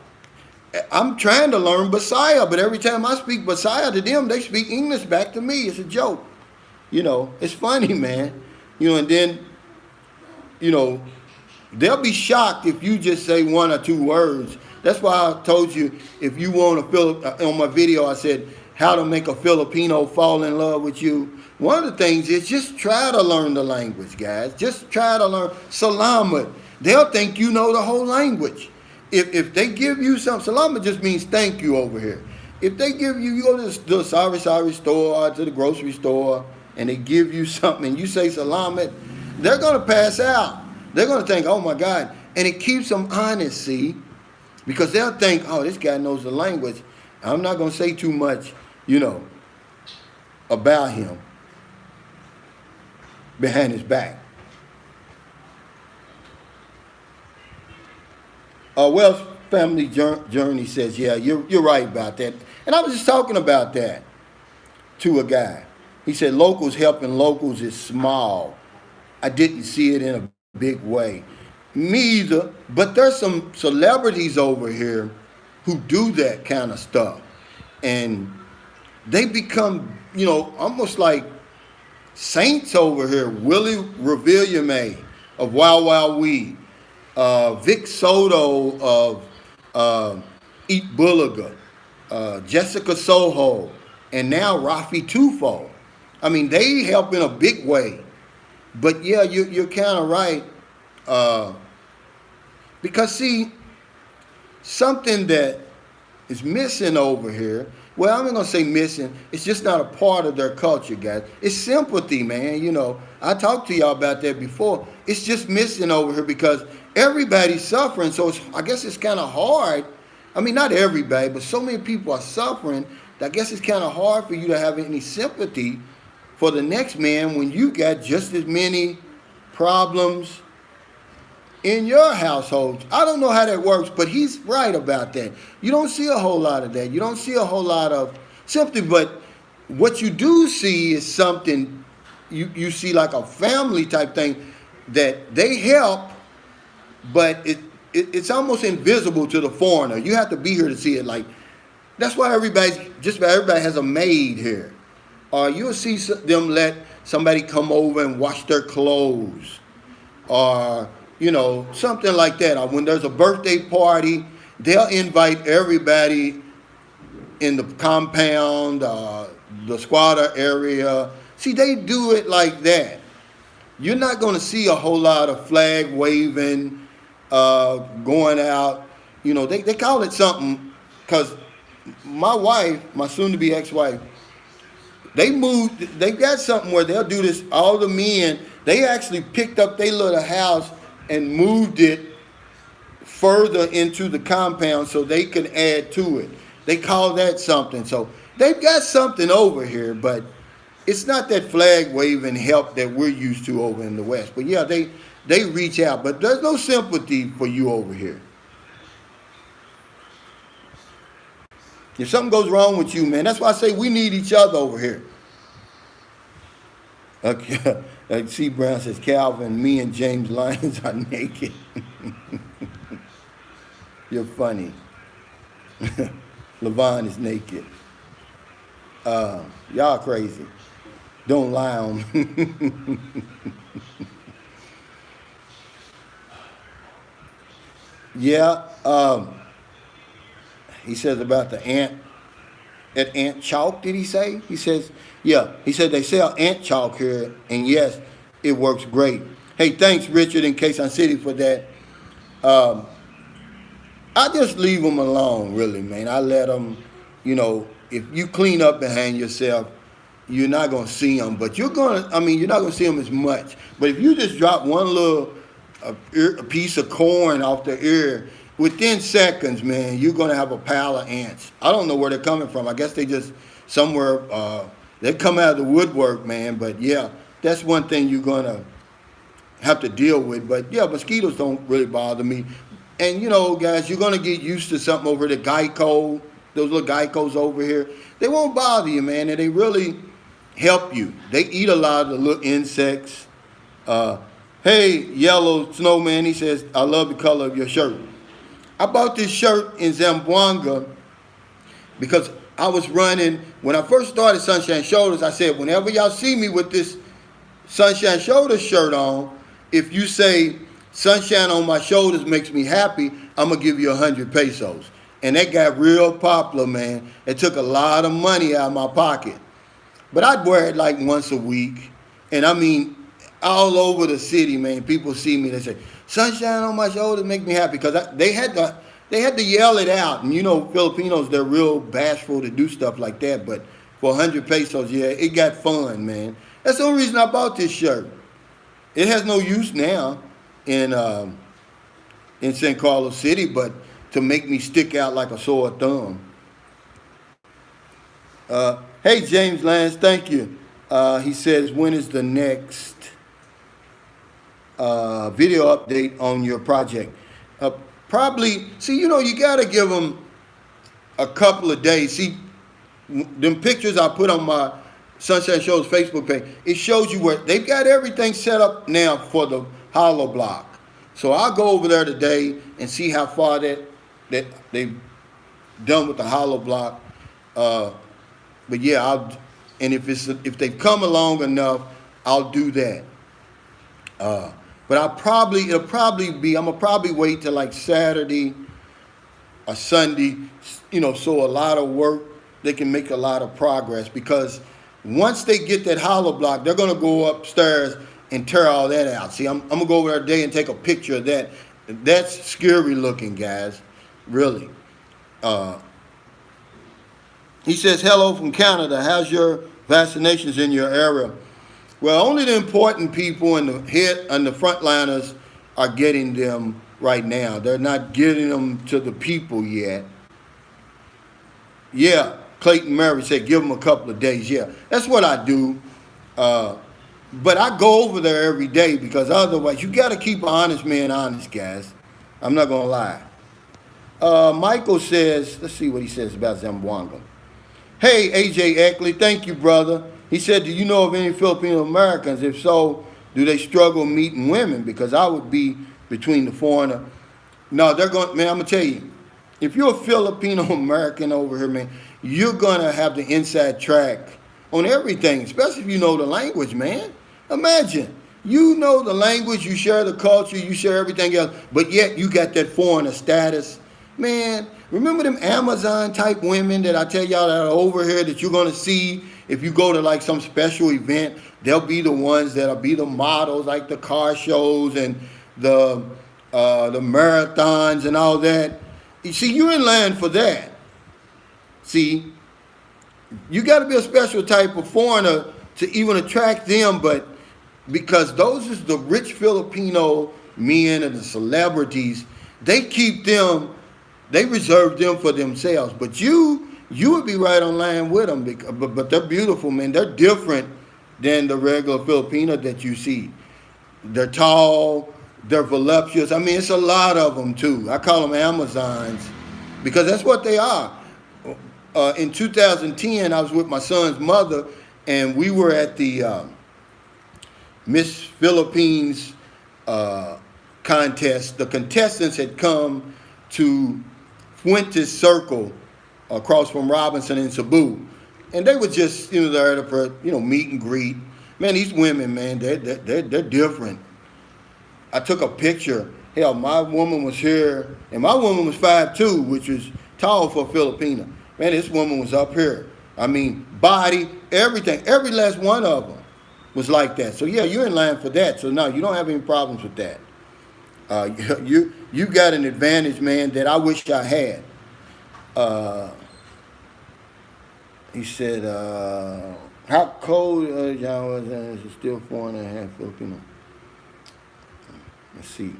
[SPEAKER 1] I'm trying to learn Bisaya, but every time I speak Bisaya to them, they speak English back to me. It's a joke. You know, it's funny, man. You know, and then, you know, they'll be shocked if you just say one or two words. That's why I told you, if you want to on my video, I said, how to make a Filipino fall in love with you. One of the things is just try to learn the language, guys. Just try to learn Salamat. They'll think you know the whole language. If they give you something, Salamat just means thank you over here. If they give you, you go to the sari-sari store or to the grocery store, and they give you something, and you say Salamat, they're going to pass out. They're going to think, oh my God. And it keeps them honest, see? Because they'll think, oh, this guy knows the language. I'm not going to say too much, you know, about him behind his back. Wells Family Journey says, yeah, you're right about that. And I was just talking about that to a guy. He said, locals helping locals is small. I didn't see it in a big way. Me either, but there's some celebrities over here who do that kind of stuff. And they become, you know, almost like Saints over here, Willie Revillame of Wild Wild Weed, Vic Soto of Eat Bulliger, Jessica Soho, and now Rafi Tufo. I mean, they help in a big way. But yeah, you're kind of right. Uh, because see, something that is missing over here. Well, I'm not gonna say missing. It's just not a part of their culture, guys. It's sympathy, man. You know, I talked to y'all about that before. It's just missing over here because everybody's suffering. So I guess it's kind of hard. I mean, not everybody, but so many people are suffering. I guess it's kind of hard for you to have any sympathy for the next man when you got just as many problems in your household. I don't know how that works, but he's right about that. You don't see a whole lot of that. You don't see a whole lot of sympathy, but what you do see is something, you see like a family type thing that they help, but it's almost invisible to the foreigner. You have to be here to see it. Like, that's why just about everybody has a maid here. Or you'll see them let somebody come over and wash their clothes. Or, you know, something like that. Or when there's a birthday party, they'll invite everybody in the compound, the squatter area. See, they do it like that. You're not going to see a whole lot of flag waving, going out. You know, they call it something because my wife, my soon-to-be ex-wife, they got something where they'll do this, all the men, they actually picked up their little house and moved it further into the compound so they could add to it. They call that something. So they've got something over here, but it's not that flag waving help that we're used to over in the West. But yeah, they reach out, but there's no sympathy for you over here. If something goes wrong with you, man, that's why I say we need each other over here. Okay. C. Brown says, Calvin, me and James Lyons are naked. You're funny. Levon is naked. Y'all crazy. Don't lie on me. Yeah. He says about the ant, at Ant Chalk, did he say? He says, yeah. He said they sell ant chalk here, and yes, it works great. Hey, thanks, Richard, in Quezon City for that. I just leave them alone, really, man. I let them, you know, if you clean up behind yourself, you're not going to see them. But you're not going to see them as much. But if you just drop one little a piece of corn off the ear, within seconds, man, you're going to have a pile of ants. I don't know where they're coming from. I guess they just somewhere, they come out of the woodwork, man. But, yeah, that's one thing you're going to have to deal with. But, yeah, mosquitoes don't really bother me. And, you know, guys, you're going to get used to something over the Geico, those little Geicos over here. They won't bother you, man, and they really help you. They eat a lot of the little insects. Hey, Yellow Snowman, he says, I love the color of your shirt. I bought this shirt in Zamboanga because I was running. When I first started Sunshine Shoulders, I said, whenever y'all see me with this Sunshine Shoulders shirt on, if you say, sunshine on my shoulders makes me happy, I'm going to give you 100 pesos. And that got real popular, man. It took a lot of money out of my pocket. But I'd wear it like once a week. And I mean, all over the city, man, people see me, they say, sunshine on my shoulders make me happy. Because they had to yell it out. And you know, Filipinos, they're real bashful to do stuff like that. But for 100 pesos, yeah, it got fun, man. That's the only reason I bought this shirt. It has no use now in San Carlos City, but to make me stick out like a sore thumb. Hey, James Lance, thank you. He says, when is the next video update on your project? Probably, see, you know, you got to give them a couple of days. See, them pictures I put on my Sunshine Show's Facebook page, it shows you where they've got everything set up now for the hollow block. So I'll go over there today and see how far that they've done with the hollow block. But yeah, and if they've come along enough, I'll do that. But it'll probably be, I'm gonna probably wait till like Saturday or Sunday, so a lot of work, they can make a lot of progress, because once they get that hollow block, they're gonna go upstairs and tear all that out. See, I'm gonna go over there today and take a picture of that. That's scary looking, guys, really. He says, hello from Canada. How's your vaccinations in your area? Well, only the important people and the frontliners are getting them right now. They're not getting them to the people yet. Yeah, Clayton Murray said give them a couple of days. Yeah, that's what I do. But I go over there every day, because otherwise you got to keep an honest man honest, guys. I'm not going to lie. Michael says, let's see what he says about Zamboanga. Hey, AJ Eckley, thank you, brother. He said, do you know of any Filipino Americans? If so, do they struggle meeting women? Because I would be between the foreigner. No, they're going, man, I'm going to tell you, if you're a Filipino American over here, man, you're going to have the inside track on everything, especially if you know the language, man. Imagine, you know the language, you share the culture, you share everything else, but yet you got that foreigner status. Man, remember them Amazon type women that I tell y'all that are over here that you're going to see if you go to like some special event? They'll be the ones that'll be the models, like the car shows and the marathons and all that. You see, you're in line for that. See, you got to be a special type of foreigner to even attract them, but because those is the rich Filipino men and the celebrities, they keep them, they reserve them for themselves. But you would be right on line with them, but they're beautiful, man. They're different than the regular Filipino that you see. They're tall, they're voluptuous. I mean, it's a lot of them too. I call them Amazons because that's what they are. In 2010, I was with my son's mother, and we were at the Miss Philippines contest. The contestants had come to Fuentes Circle across from Robinson and Cebu, and they were just there for meet and greet. Man, these women, man, they're different. I took a picture. Hell, my woman was here, and my woman was 5'2", which is tall for a Filipino. Man, this woman was up here. I mean, body, everything, every last one of them was like that. So yeah, you're in line for that. So no, you don't have any problems with that. You got an advantage, man, that I wish I had. He said, how cold y'all was it's still 4.5 Filipino. Let's see.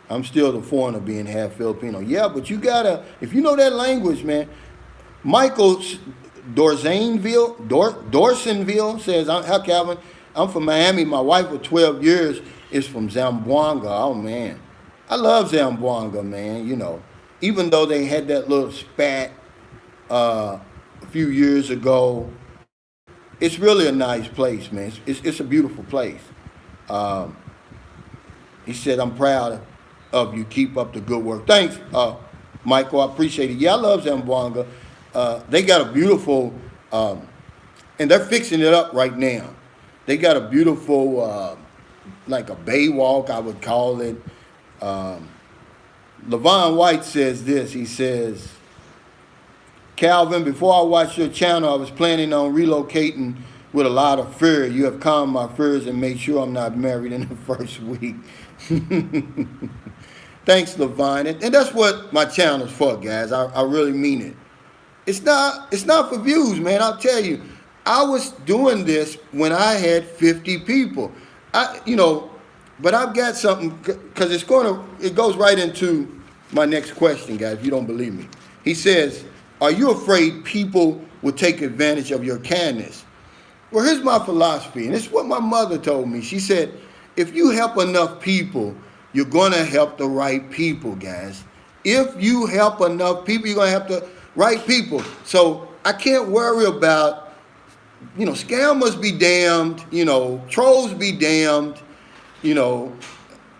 [SPEAKER 1] I'm still the foreigner being half Filipino. Yeah, but you gotta, if you know that language, man. Michael Dorsonville says, hi Calvin, I'm from Miami. My wife of 12 years is from Zamboanga. Oh man, I love Zamboanga, man. Even though they had that little spat a few years ago, it's really a nice place, man. It's a beautiful place. He said, I'm proud of you. Keep up the good work. Thanks, Michael. I appreciate it. Yeah, I love Zamboanga. They got a beautiful, and they're fixing it up right now. They got a beautiful, like a bay walk, I would call it. Levon White says this. He says, Calvin, before I watched your channel, I was planning on relocating with a lot of fear. You have calmed my fears and made sure I'm not married in the first week. Thanks, Levon. And that's what my channel's for, guys. I really mean it. It's not for views, man. I'll tell you. I was doing this when I had 50 people. But I've got something, because it goes right into my next question, guys, if you don't believe me. He says, are you afraid people will take advantage of your kindness? Well, here's my philosophy, and this is what my mother told me. She said, if you help enough people, you're going to help the right people, guys. If you help enough people, you're going to help the right people. So I can't worry about, scammers be damned, trolls be damned.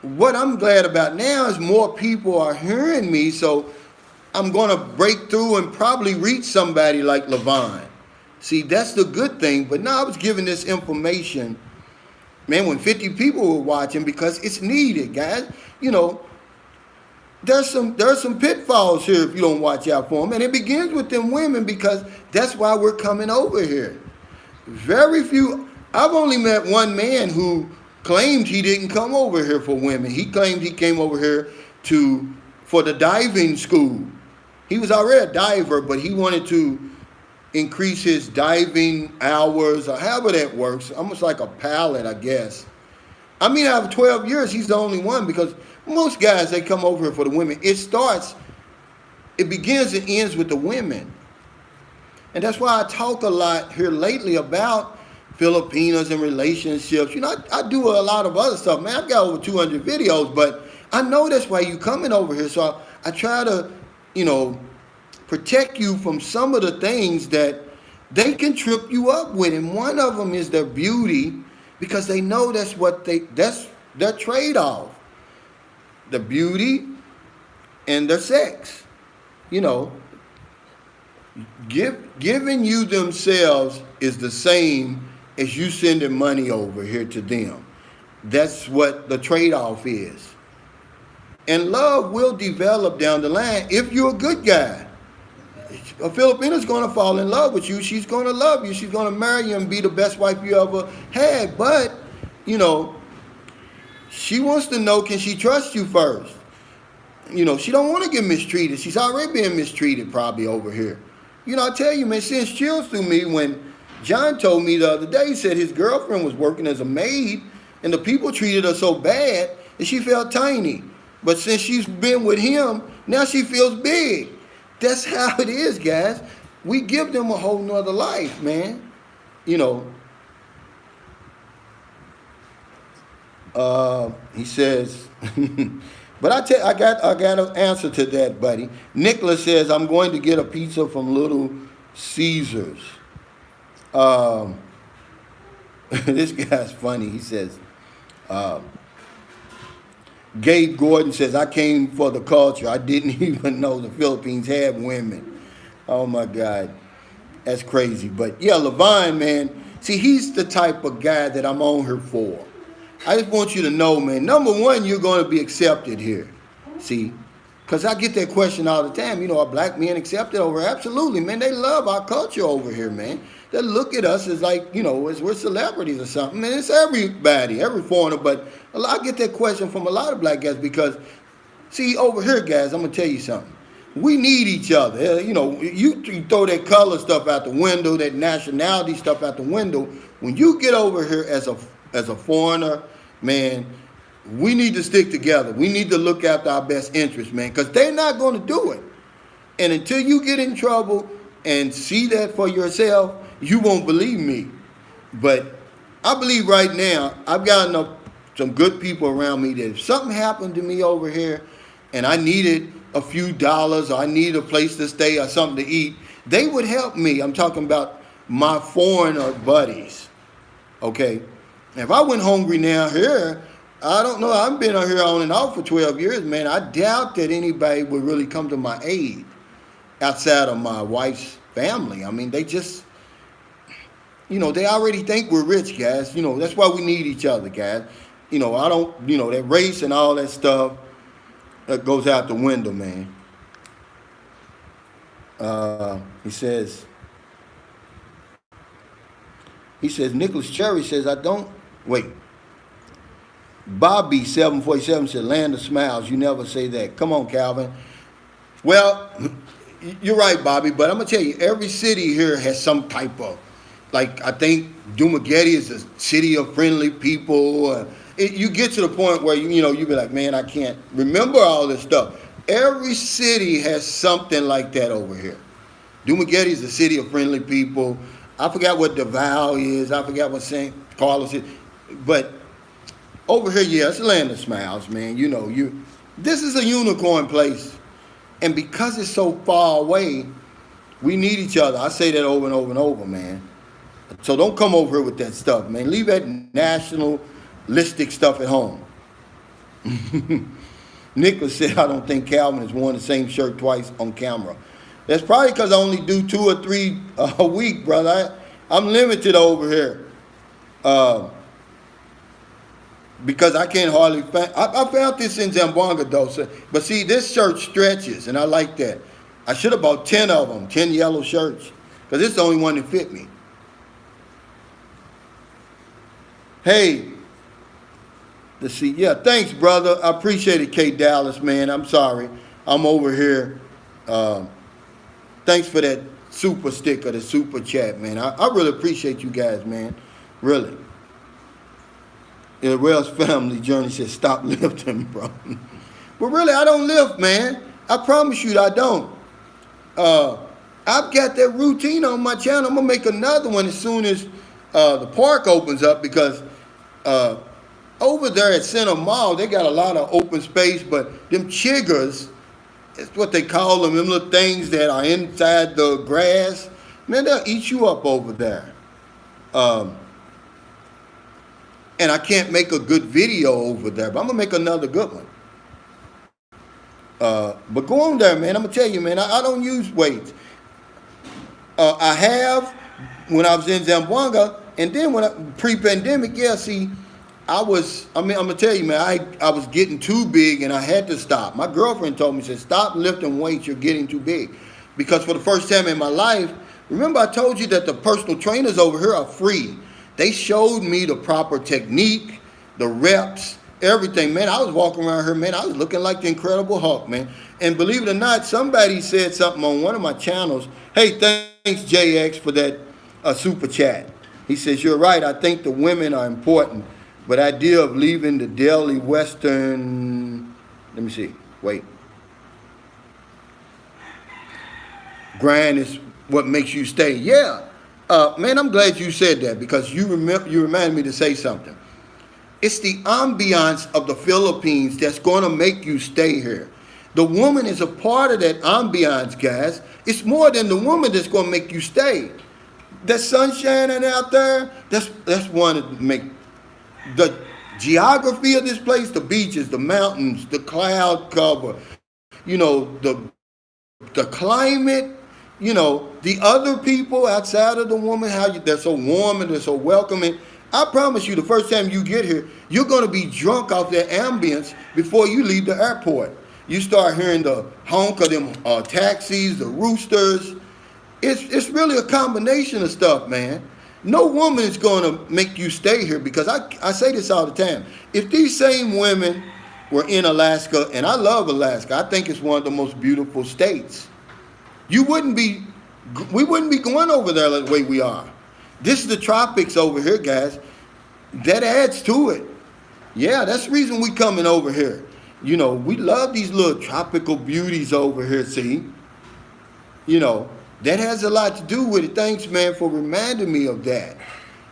[SPEAKER 1] What I'm glad about now is more people are hearing me, so I'm going to break through and probably reach somebody like Levon. See, that's the good thing. But now I was giving this information, man, when 50 people were watching because it's needed, guys. You know, there's some pitfalls here if you don't watch out for them. And it begins with them women because that's why we're coming over here. Very few. I've only met one man who claimed he didn't come over here for women. He claimed he came over here for the diving school. He was already a diver, but he wanted to increase his diving hours, or however that works. Almost like a pilot, I guess. I mean, out of 12 years, he's the only one because most guys, they come over here for the women. It begins and ends with the women. And that's why I talk a lot here lately about Filipinos and relationships. You know, I do a lot of other stuff, man. I've got over 200 videos, but I know that's why you coming over here. So I try to, you know, protect you from some of the things that they can trip you up with. And one of them is their beauty, because they know that's their trade-off. The beauty and their sex. You know, giving you themselves is the same as you sending money over here to them. That's what the trade-off is. And love will develop down the line if you're a good guy. A Filipino's going to fall in love with you. She's going to love you. She's going to marry you and be the best wife you ever had. But, you know, she wants to know, can she trust you first? You know, she don't want to get mistreated. She's already being mistreated probably over here. You know, I tell you, man, it sends chills through me when John told me the other day, he said his girlfriend was working as a maid and the people treated her so bad that she felt tiny. But since she's been with him, now she feels big. That's how it is, guys. We give them a whole nother life, man. You know. He says, but I got an answer to that, buddy. Nicholas says, I'm going to get a pizza from Little Caesars. This guy's funny. He says, Gabe Gordon says, I came for the culture. I didn't even know the Philippines had women. Oh, my God. That's crazy. But, yeah, Levine, man, see, he's the type of guy that I'm on here for. I just want you to know, man, number one, you're going to be accepted here. See? Because I get that question all the time. You know, are black men accepted over here? Absolutely, man. They love our culture over here, man. They look at us as like, you know, as we're celebrities or something. And it's everybody, every foreigner. But I get that question from a lot of black guys because, see, over here, guys, I'm going to tell you something. We need each other. You know, you throw that color stuff out the window, that nationality stuff out the window. When you get over here as a foreigner, man, we need to stick together. We need to look after our best interests, man, because they're not going to do it. And until you get in trouble and see that for yourself, you won't believe me. But I believe right now, I've got some good people around me that if something happened to me over here and I needed a few dollars or I needed a place to stay or something to eat, they would help me. I'm talking about my foreigner buddies. Okay? If I went hungry now here, I don't know. I've been here on and off for 12 years, man. I doubt that anybody would really come to my aid outside of my wife's family. I mean, they just, you know, they already think we're rich, guys. You know, that's why we need each other, guys. You know, I don't, you know, that race and all that stuff, that goes out the window, man. He says, Nicholas Cherry says, Bobby 747 said, Land of Smiles, you never say that. Come on, Calvin. Well, you're right, Bobby, but I'm going to tell you, every city here has some type of, like, I think Dumaguete is a city of friendly people. You get to the point where, you know, you be like, man, I can't remember all this stuff. Every city has something like that over here. Dumaguete is a city of friendly people. I forgot what Davao is. I forgot what St. Carlos is. But over here, yeah, it's a land of smiles, man. You know, this is a unicorn place. And because it's so far away, we need each other. I say that over and over and over, man. So don't come over here with that stuff, man. Leave that nationalistic stuff at home. Nicholas said, I don't think Calvin has worn the same shirt twice on camera. It's probably because I only do 2 or 3 a week, brother. I'm limited over here. Because I can't hardly find. I found this in Zamboanga though. So, but see, this shirt stretches, and I like that. I should have bought 10 of them, 10 yellow shirts, because it's the only one that fit me. Hey, let's see. Yeah, thanks, brother. I appreciate it, K. Dallas, man. I'm sorry. I'm over here. Thanks for that super sticker, the super chat, man. I really appreciate you guys, man. Really. Wells Family Journey says, stop lifting, bro. But really, I don't lift, man. I promise you that I don't. I've got that routine on my channel. I'm going to make another one as soon as the park opens up, because over there at Center Mall, they got a lot of open space, but them chiggers, it's what they call them little things that are inside the grass, man, they'll eat you up over there. And I can't make a good video over there, but I'm going to make another good one. But go on there, man. I'm going to tell you, man, I don't use weights. I have when I was in Zamboanga, and then when pre-pandemic, yeah, see, I'm going to tell you, man, I was getting too big, and I had to stop. My girlfriend told me, she said, stop lifting weights, you're getting too big. Because for the first time in my life, remember I told you that the personal trainers over here are free. They showed me the proper technique, the reps, everything. Man, I was walking around here, man, I was looking like the Incredible Hulk, man. And believe it or not, somebody said something on one of my channels. Hey, thanks, JX, for that super chat. He says, you're right, I think the women are important. But idea of leaving the daily Western, let me see, wait. Grind is what makes you stay. Yeah. Man, I'm glad you said that, because you reminded me to say something. It's the ambiance of the Philippines that's going to make you stay here. The woman is a part of that ambiance, guys. It's more than the woman that's going to make you stay. That sun shining out there, that's one to make the geography of this place, the beaches, the mountains, the cloud cover, you know, the climate. You know, the other people outside of the woman, they're so warm and they're so welcoming. I promise you, the first time you get here, you're going to be drunk off their ambience before you leave the airport. You start hearing the honk of them taxis, the roosters. It's really a combination of stuff, man. No woman is going to make you stay here, because I say this all the time. If these same women were in Alaska, and I love Alaska, I think it's one of the most beautiful states. We wouldn't be going over there the way we are. This is the tropics over here, guys. That adds to it. Yeah, that's the reason we coming over here. You know, we love these little tropical beauties over here, see? You know, that has a lot to do with it. Thanks, man, for reminding me of that.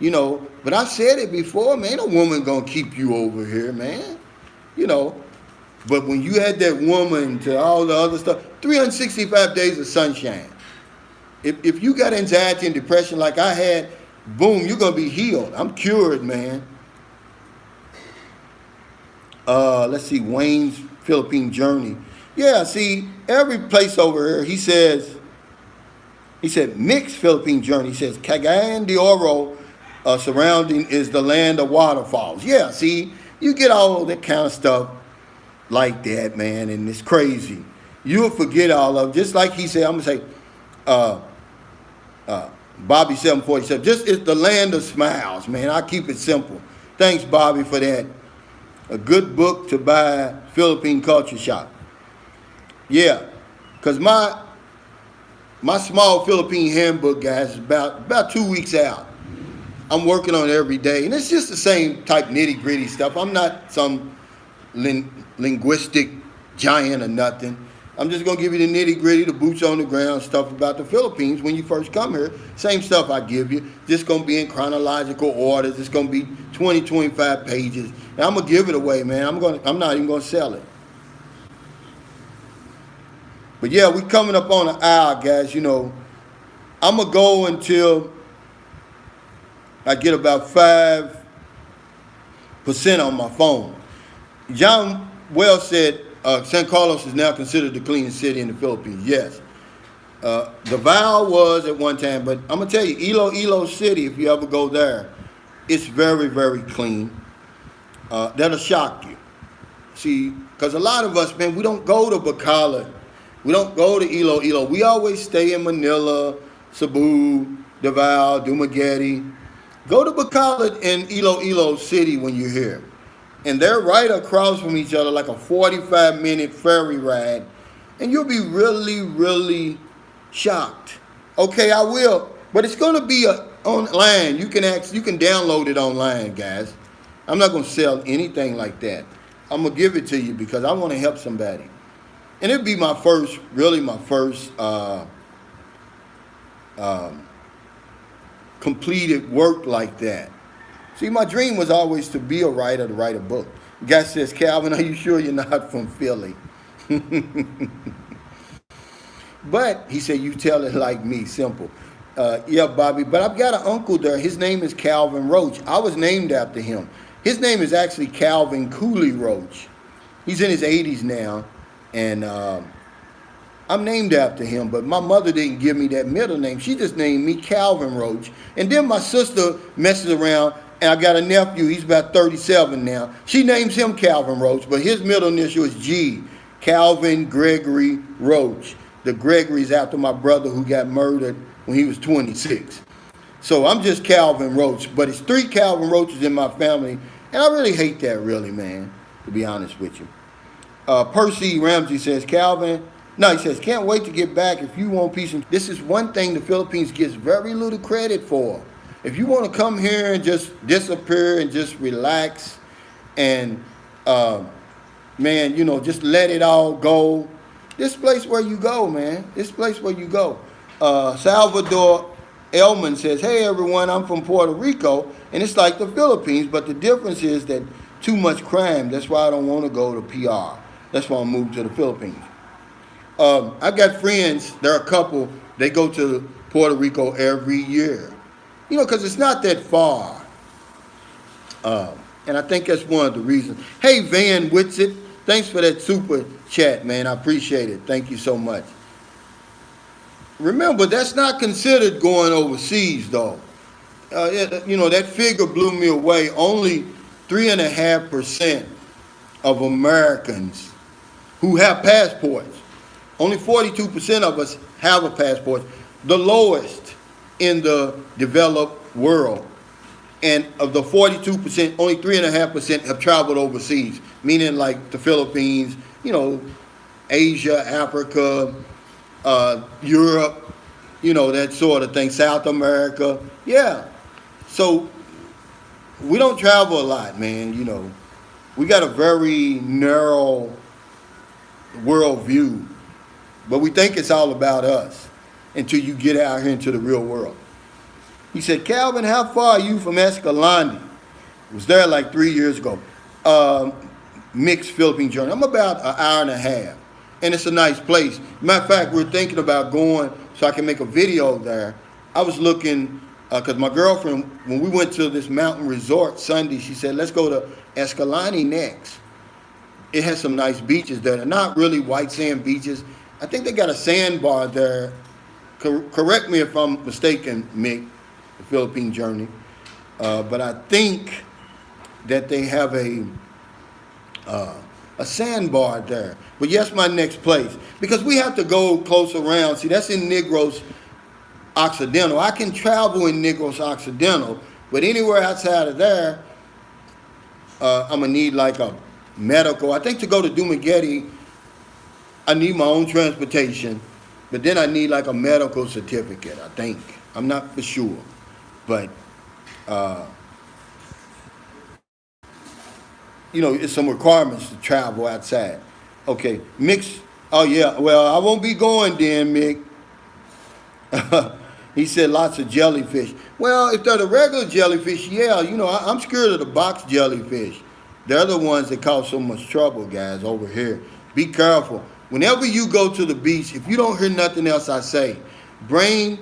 [SPEAKER 1] You know, but I've said it before, man, a woman gonna keep you over here, man. You know. But when you had that woman to all the other stuff, 365 days of sunshine. If you got anxiety and depression like I had, boom, you're going to be healed. I'm cured, man. Let's see, Wayne's Philippine Journey. Yeah, see, every place over here, he said, mixed Philippine Journey. He says, Cagayan de Oro surrounding is the land of waterfalls. Yeah, see, you get all that kind of stuff like that, man, and it's crazy. You'll forget all of it. Just like he said, I'm going to say, Bobby 747, just it's the land of smiles, man. I keep it simple. Thanks, Bobby, for that. A good book to buy, Philippine Culture Shop. Yeah, because my small Philippine handbook, guys, is about 2 weeks out. I'm working on it every day, and it's just the same type nitty-gritty stuff. I'm not some linguistic giant or nothing. I'm just going to give you the nitty-gritty, the boots on the ground stuff about the Philippines when you first come here. Same stuff I give you. Just going to be in chronological orders. It's going to be 20, 25 pages. And I'm going to give it away, man. I'm not even going to sell it. But yeah, we coming up on an hour, guys. You know, I'm going to go until I get about 5% on my phone. John Wells said, San Carlos is now considered the cleanest city in the Philippines. Yes. Davao was at one time, but I'm gonna tell you, Ilo City, if you ever go there, it's very, very clean. That'll shock you. See, because a lot of us, man, we don't go to Bacala. We don't go to Ilo. We always stay in Manila, Cebu, Davao, Dumaguete. Go to Bacala and Ilo City when you're here. And they're right across from each other like a 45-minute ferry ride. And you'll be really, really shocked. Okay, I will. But it's going to be online. You can download it online, guys. I'm not going to sell anything like that. I'm going to give it to you because I want to help somebody. And it'd be my first completed work like that. See, my dream was always to be a writer, to write a book. Guy says, Calvin, are you sure you're not from Philly? But he said, you tell it like me, simple. Yeah, Bobby, but I've got an uncle there. His name is Calvin Roach. I was named after him. His name is actually Calvin Cooley Roach. He's in his 80s now, and I'm named after him, but my mother didn't give me that middle name. She just named me Calvin Roach. And then my sister messes around, and I got a nephew. He's about 37 now. She names him Calvin Roach, but his middle initial is G, Calvin Gregory Roach. The Gregory's after my brother who got murdered when he was 26. So I'm just Calvin Roach, but it's 3 Calvin Roaches in my family, and I really hate that, really, man, to be honest with you. Percy Ramsey says, Calvin, no, he says, can't wait to get back if you want peace. This is one thing the Philippines gets very little credit for. If you want to come here and just disappear and just relax and, man, you know, just let it all go, this place where you go, man. This place where you go. Salvador Elman says, hey, everyone, I'm from Puerto Rico, and it's like the Philippines, but the difference is that too much crime. That's why I don't want to go to PR. That's why I moved to the Philippines. I got friends, they're a couple, they go to Puerto Rico every year. You know, because it's not that far. And I think that's one of the reasons. Hey, Van Whitsitt, thanks for that super chat, man. I appreciate it. Thank you so much. Remember, that's not considered going overseas, though. You know, that figure blew me away. Only 3.5% of Americans who have passports. Only 42% of us have a passport. The lowest in the developed world. And of the 42%, only 3.5% have traveled overseas, meaning like the Philippines, you know, Asia, Africa, Europe, you know, that sort of thing, South America. Yeah. So we don't travel a lot, man, you know. We got a very narrow world view, but we think it's all about us until you get out here into the real world. He said, Calvin, how far are you from Escalante? Was there like 3 years ago. Mixed Philippine journey. I'm about an hour and a half. And it's a nice place. Matter of fact, we're thinking about going so I can make a video there. I was looking, because my girlfriend, when we went to this mountain resort Sunday, she said, let's go to Escalante next. It has some nice beaches there. They're not really white sand beaches. I think they got a sandbar there. Correct me if I'm mistaken, Mick, the Philippine journey. But I think that they have a sandbar there. But yes, my next place. Because we have to go close around. See, that's in Negros Occidental. I can travel in Negros Occidental, but anywhere outside of there, I'm going to need like a medical. I think to go to Dumaguete, I need my own transportation, but then I need like a medical certificate, I think. I'm not for sure. But, you know, it's some requirements to travel outside. Okay, Mick, oh yeah, well, I won't be going then, Mick. He said lots of jellyfish. Well, if they're the regular jellyfish, yeah, you know, I'm scared of the box jellyfish. They're the ones that cause so much trouble, guys, over here. Be careful. Whenever you go to the beach, if you don't hear nothing else I say, bring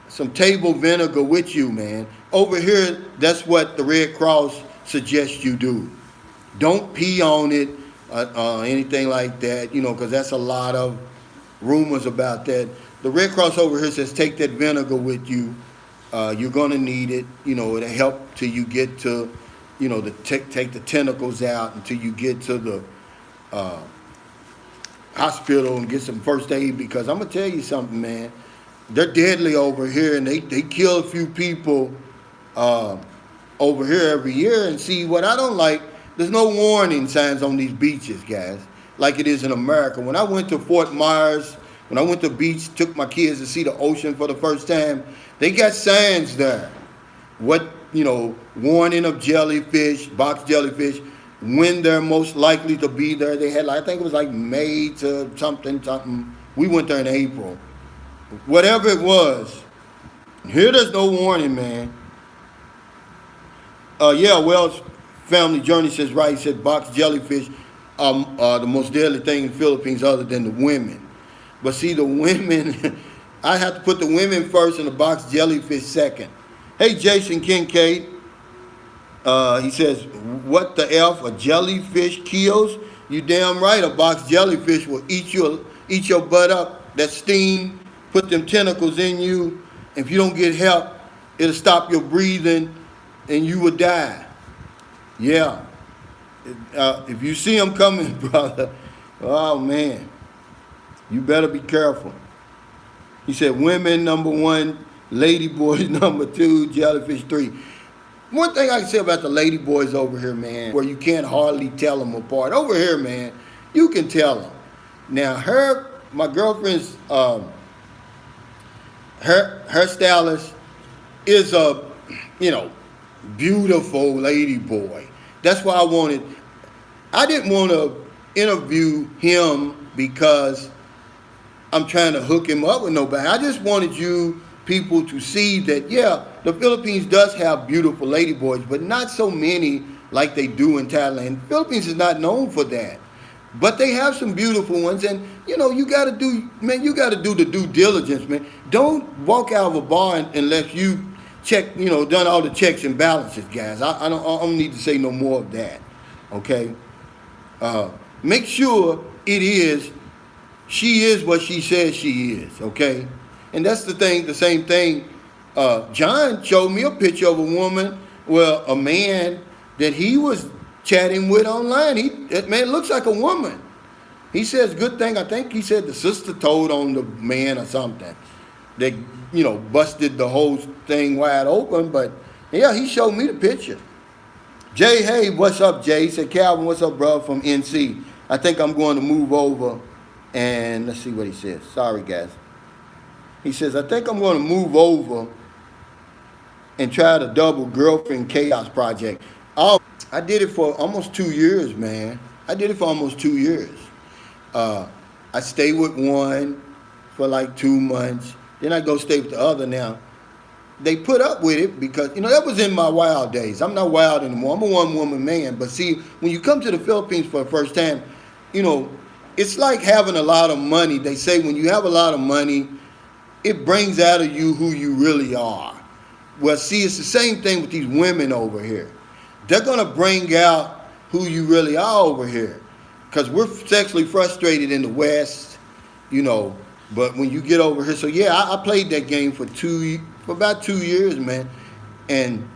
[SPEAKER 1] some table vinegar with you, man. Over here, that's what the Red Cross suggests you do. Don't pee on it, anything like that, you know, because that's a lot of rumors about that. the Red Cross over here says take that vinegar with you. You're going to need it. You know, it'll help till you get to, you know, take the tentacles out until you get to the hospital and get some first aid, because I'm going to tell you something, man. They're deadly over here, and they kill a few people over here every year. And see, what I don't like, there's no warning signs on these beaches, guys, like it is in America. When I went to Fort Myers, when I went to the beach, took my kids to see the ocean for the first time, they got signs there. What, you know, warning of jellyfish, box jellyfish, when they're most likely to be there. They had, like, I think it was like May to something. We went there in April. Whatever it was, here there's no warning, man. Yeah, Wells Family Journey says, right, he said box jellyfish are the most deadly thing in the Philippines other than the women. But see, the women, I have to put the women first and the box jellyfish second. Hey, Jason Kincaid, he says, what the F, a jellyfish kills? You damn right, a box jellyfish will eat your butt up. That steam, put them tentacles in you. If you don't get help, it'll stop your breathing and you will die. Yeah. If you see them coming, brother, oh man, you better be careful. He said women number 1, lady boys number 2, jellyfish 3. One thing I can say about the lady boys over here, man, where you can't hardly tell them apart. Over here, man, you can tell them. Now, my girlfriend's, her stylist is a, you know, beautiful lady boy. That's why I didn't want to interview him because I'm trying to hook him up with nobody. I just wanted you people to see that, yeah, the Philippines does have beautiful lady boys, but not so many like they do in Thailand. The Philippines is not known for that. But they have some beautiful ones, and you know, you gotta do the due diligence, man. Don't walk out of a bar unless you check, you know, done all the checks and balances, guys. I don't need to say no more of that. Okay? Make sure she is what she says she is, okay? And that's the same thing. John showed me a picture of a woman, well, a man that he was chatting with online. That man looks like a woman. He says, good thing, I think he said the sister told on the man or something. That, you know, busted the whole thing wide open. But yeah, he showed me the picture. Jay, hey, what's up, Jay? He said, Calvin, what's up, bro, from NC? I think I'm going to move over. And let's see what he says. Sorry, guys. He says, I think I'm going to move over and try the double girlfriend chaos project. I did it for almost 2 years, man. I did it for almost 2 years. I stayed with one for like 2 months. Then I go stay with the other. Now, they put up with it because, you know, that was in my wild days. I'm not wild anymore. I'm a one-woman man. But see, when you come to the Philippines for the first time, you know, it's like having a lot of money. They say when you have a lot of money, it brings out of you who you really are. Well, see, it's the same thing with these women over here. They're going to bring out who you really are over here. Because we're sexually frustrated in the West, you know. But when you get over here, so yeah, I played that game for about 2 years, man. And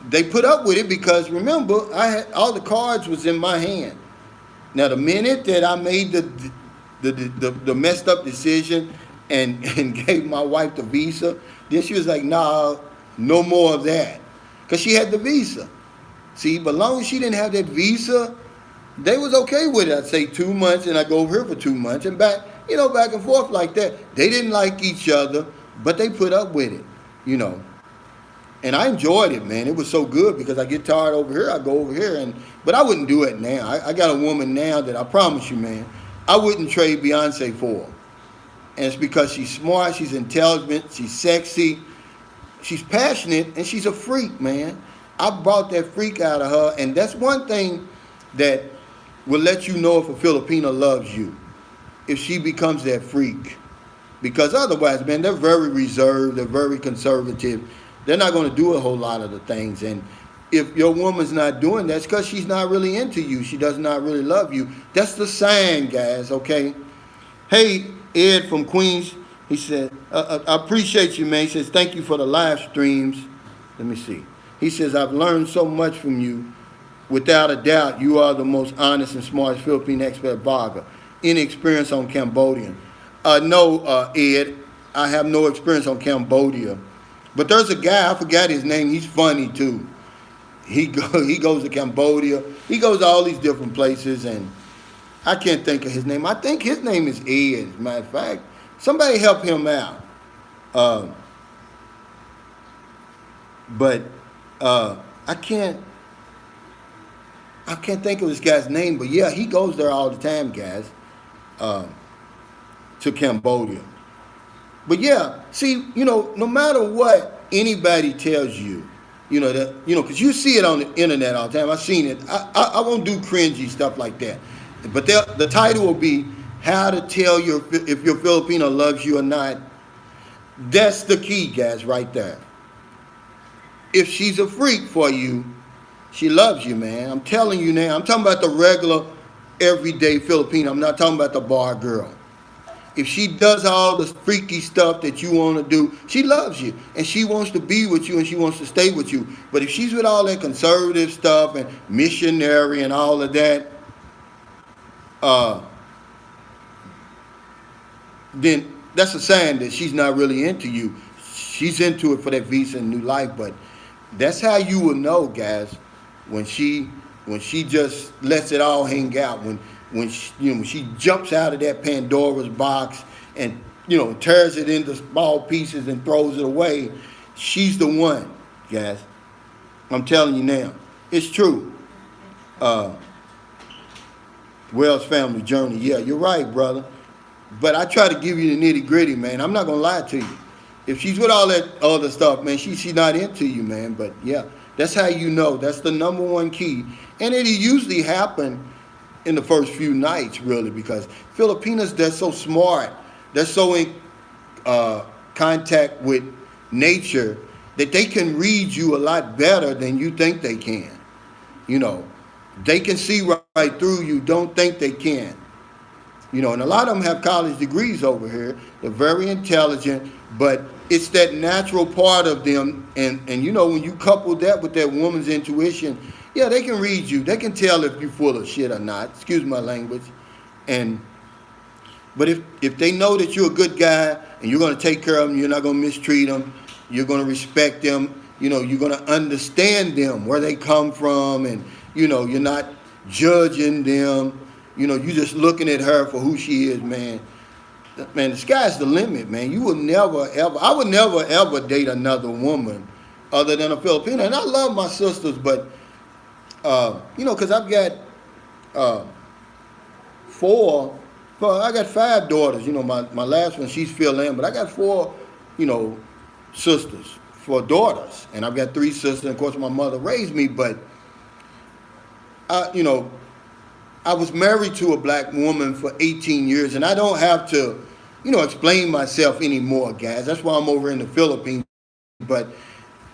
[SPEAKER 1] they put up with it because, remember, I had all the cards was in my hand. Now, the minute that I made the messed up decision and gave my wife the visa, then she was like, nah, no more of that. Because she had the visa. See, but long as she didn't have that visa, they was okay with it. I'd say 2 months, and I go over here for 2 months, and back and forth like that. They didn't like each other, but they put up with it, you know. And I enjoyed it, man. It was so good because I get tired over here, I go over here, but I wouldn't do it now. I got a woman now that I promise you, man, I wouldn't trade Beyonce for. And it's because she's smart, she's intelligent, she's sexy, she's passionate, and she's a freak, man. I brought that freak out of her, and that's one thing that will let you know if a Filipino loves you, if she becomes that freak. Because otherwise, man, they're very reserved, they're very conservative. They're not going to do a whole lot of the things. And if your woman's not doing that, it's because she's not really into you. She does not really love you. That's the sign, guys, okay? Hey, Ed from Queens, He said, I appreciate you, man. He says, thank you for the live streams. Let me see. He says, I've learned so much from you. Without a doubt, you are the most honest and smartest Philippine expat vlogger. Any experience on Cambodian? No, Ed, I have no experience on Cambodia. But there's a guy, I forgot his name, he's funny too. He goes to Cambodia. He goes to all these different places, and I can't think of his name. I think his name is Ed, as a matter of fact. Somebody help him out. But I can't think of this guy's name. But yeah, he goes there all the time, guys, to Cambodia. But yeah, see, no matter what anybody tells you, because you see it on the internet all the time. I've seen it. I won't do cringy stuff like that. But the title will be how to tell if your Filipino loves you or not. That's the key, guys, right there. If she's a freak for you, she loves you, man. I'm telling you now. I'm talking about the regular, everyday Filipino. I'm not talking about the bar girl. If she does all the freaky stuff that you want to do, she loves you. And she wants to be with you and she wants to stay with you. But if she's with all that conservative stuff and missionary and all of that, then that's a sign that she's not really into you. She's into it for that visa and new life. But that's how you will know, guys, when she just lets it all hang out. When she jumps out of that Pandora's box and tears it into small pieces and throws it away, she's the one, guys. I'm telling you now, it's true. Wells Family Journey. Yeah, you're right, brother. But I try to give you the nitty gritty, man. I'm not gonna lie to you. If she's with all that other stuff, man, she's not into you, man. But yeah, that's how you know. That's the number one key, and it usually happen in the first few nights, really, because Filipinos, they're so smart, they're so in contact with nature that they can read you a lot better than you think they can. They can see right through you. Don't think they can. And a lot of them have college degrees over here. They're very intelligent, but it's that natural part of them. And when you couple that with that woman's intuition, yeah, they can read you. They can tell if you're full of shit or not. Excuse my language. But if they know that you're a good guy and you're going to take care of them, you're not going to mistreat them, you're going to respect them, you're going to understand them, where they come from, and, you're not judging them. You're just looking at her for who she is, man. Man, the sky's the limit, man. You will never, ever, I would never, ever date another woman other than a Filipino. And I love my sisters, but, because I've got I got 5 daughters. My last one, she's Phil Ann, but I got 4, sisters, 4 daughters. And I've got 3 sisters. And of course, my mother raised me, but, I was married to a black woman for 18 years, and I don't have to, explain myself anymore, guys. That's why I'm over in the Philippines. But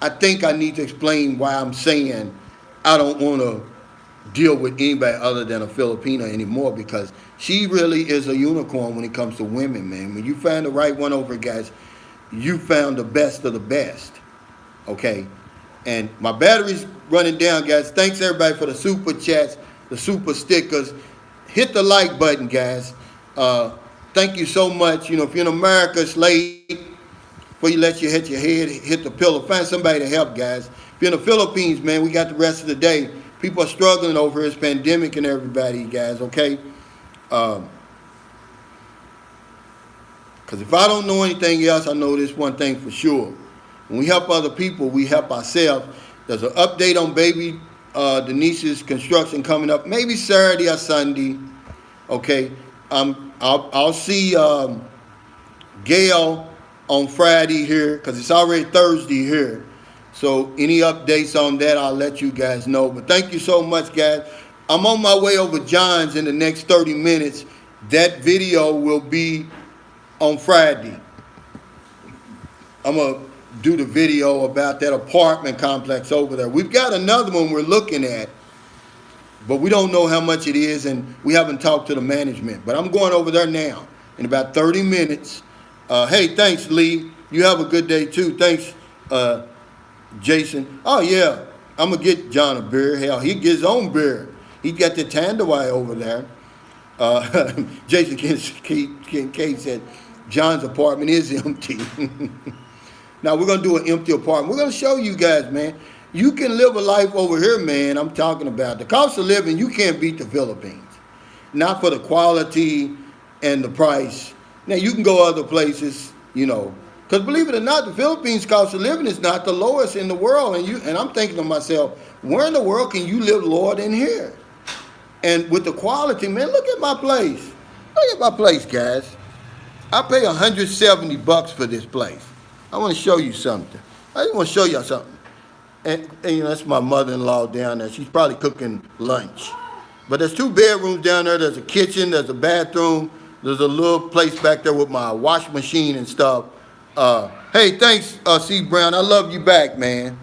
[SPEAKER 1] I think I need to explain why I'm saying I don't want to deal with anybody other than a Filipina anymore, because she really is a unicorn when it comes to women, man. When you find the right one over, guys, you found the best of the best, okay? And my battery's running down, guys. Thanks, everybody, for the super chats, the super stickers. Hit the like button, guys. Thank you so much. If you're in America, it's late. Before you let you hit your head, hit the pillow. Find somebody to help, guys. If you're in the Philippines, man, we got the rest of the day. People are struggling over this pandemic and everybody, guys, okay? Because if I don't know anything else, I know this one thing for sure. When we help other people, we help ourselves. There's an update on baby Denise's construction coming up, maybe Saturday or Sunday. Okay, I'll see Gail on Friday here, because it's already Thursday here. So any updates on that, I'll let you guys know. But thank you so much, guys. I'm on my way over John's in the next 30 minutes. That video will be on Friday. I'm going to do the video about that apartment complex over there. We've got another one we're looking at, but we don't know how much it is, and we haven't talked to the management. But I'm going over there now in about 30 minutes. Hey, thanks, Lee. You have a good day too. Thanks, Jason. Oh yeah, I'm gonna get John a beer. Hell, he gets his own beer. He got the Tandawai over there. Jason Kincaid said, John's apartment is empty. Now we're gonna do an empty apartment. We're gonna show you guys, man. You can live a life over here, man. I'm talking about the cost of living. You can't beat the Philippines. Not for the quality and the price. Now you can go other places, you know, because believe it or not, the Philippines cost of living is not the lowest in the world. And I'm thinking to myself, where in the world can you live lower than here? And with the quality, man, look at my place. Look at my place, guys. I pay $170 for this place. I want to show you something. I just want to show y'all something. And you know, that's my mother-in-law down there. She's probably cooking lunch. But there's 2 bedrooms down there. There's a kitchen. There's a bathroom. There's a little place back there with my wash machine and stuff. Hey, thanks, C. Brown. I love you back, man.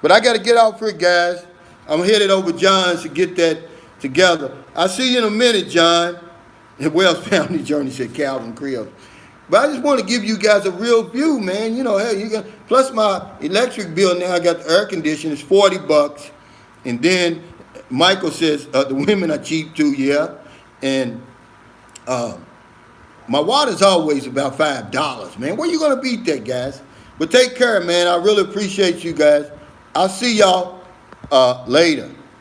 [SPEAKER 1] But I got to get out for it, guys. I'm headed over John's to get that together. I'll see you in a minute, John. Wells Family Journey, said Calvin Creel. But I just want to give you guys a real view, man. You know, hey, you got plus my electric bill now. I got the air conditioner. It's $40, and then Michael says the women are cheap too, yeah. And my water's always about $5, man. Where you gonna beat that, guys? But take care, man. I really appreciate you guys. I'll see y'all later.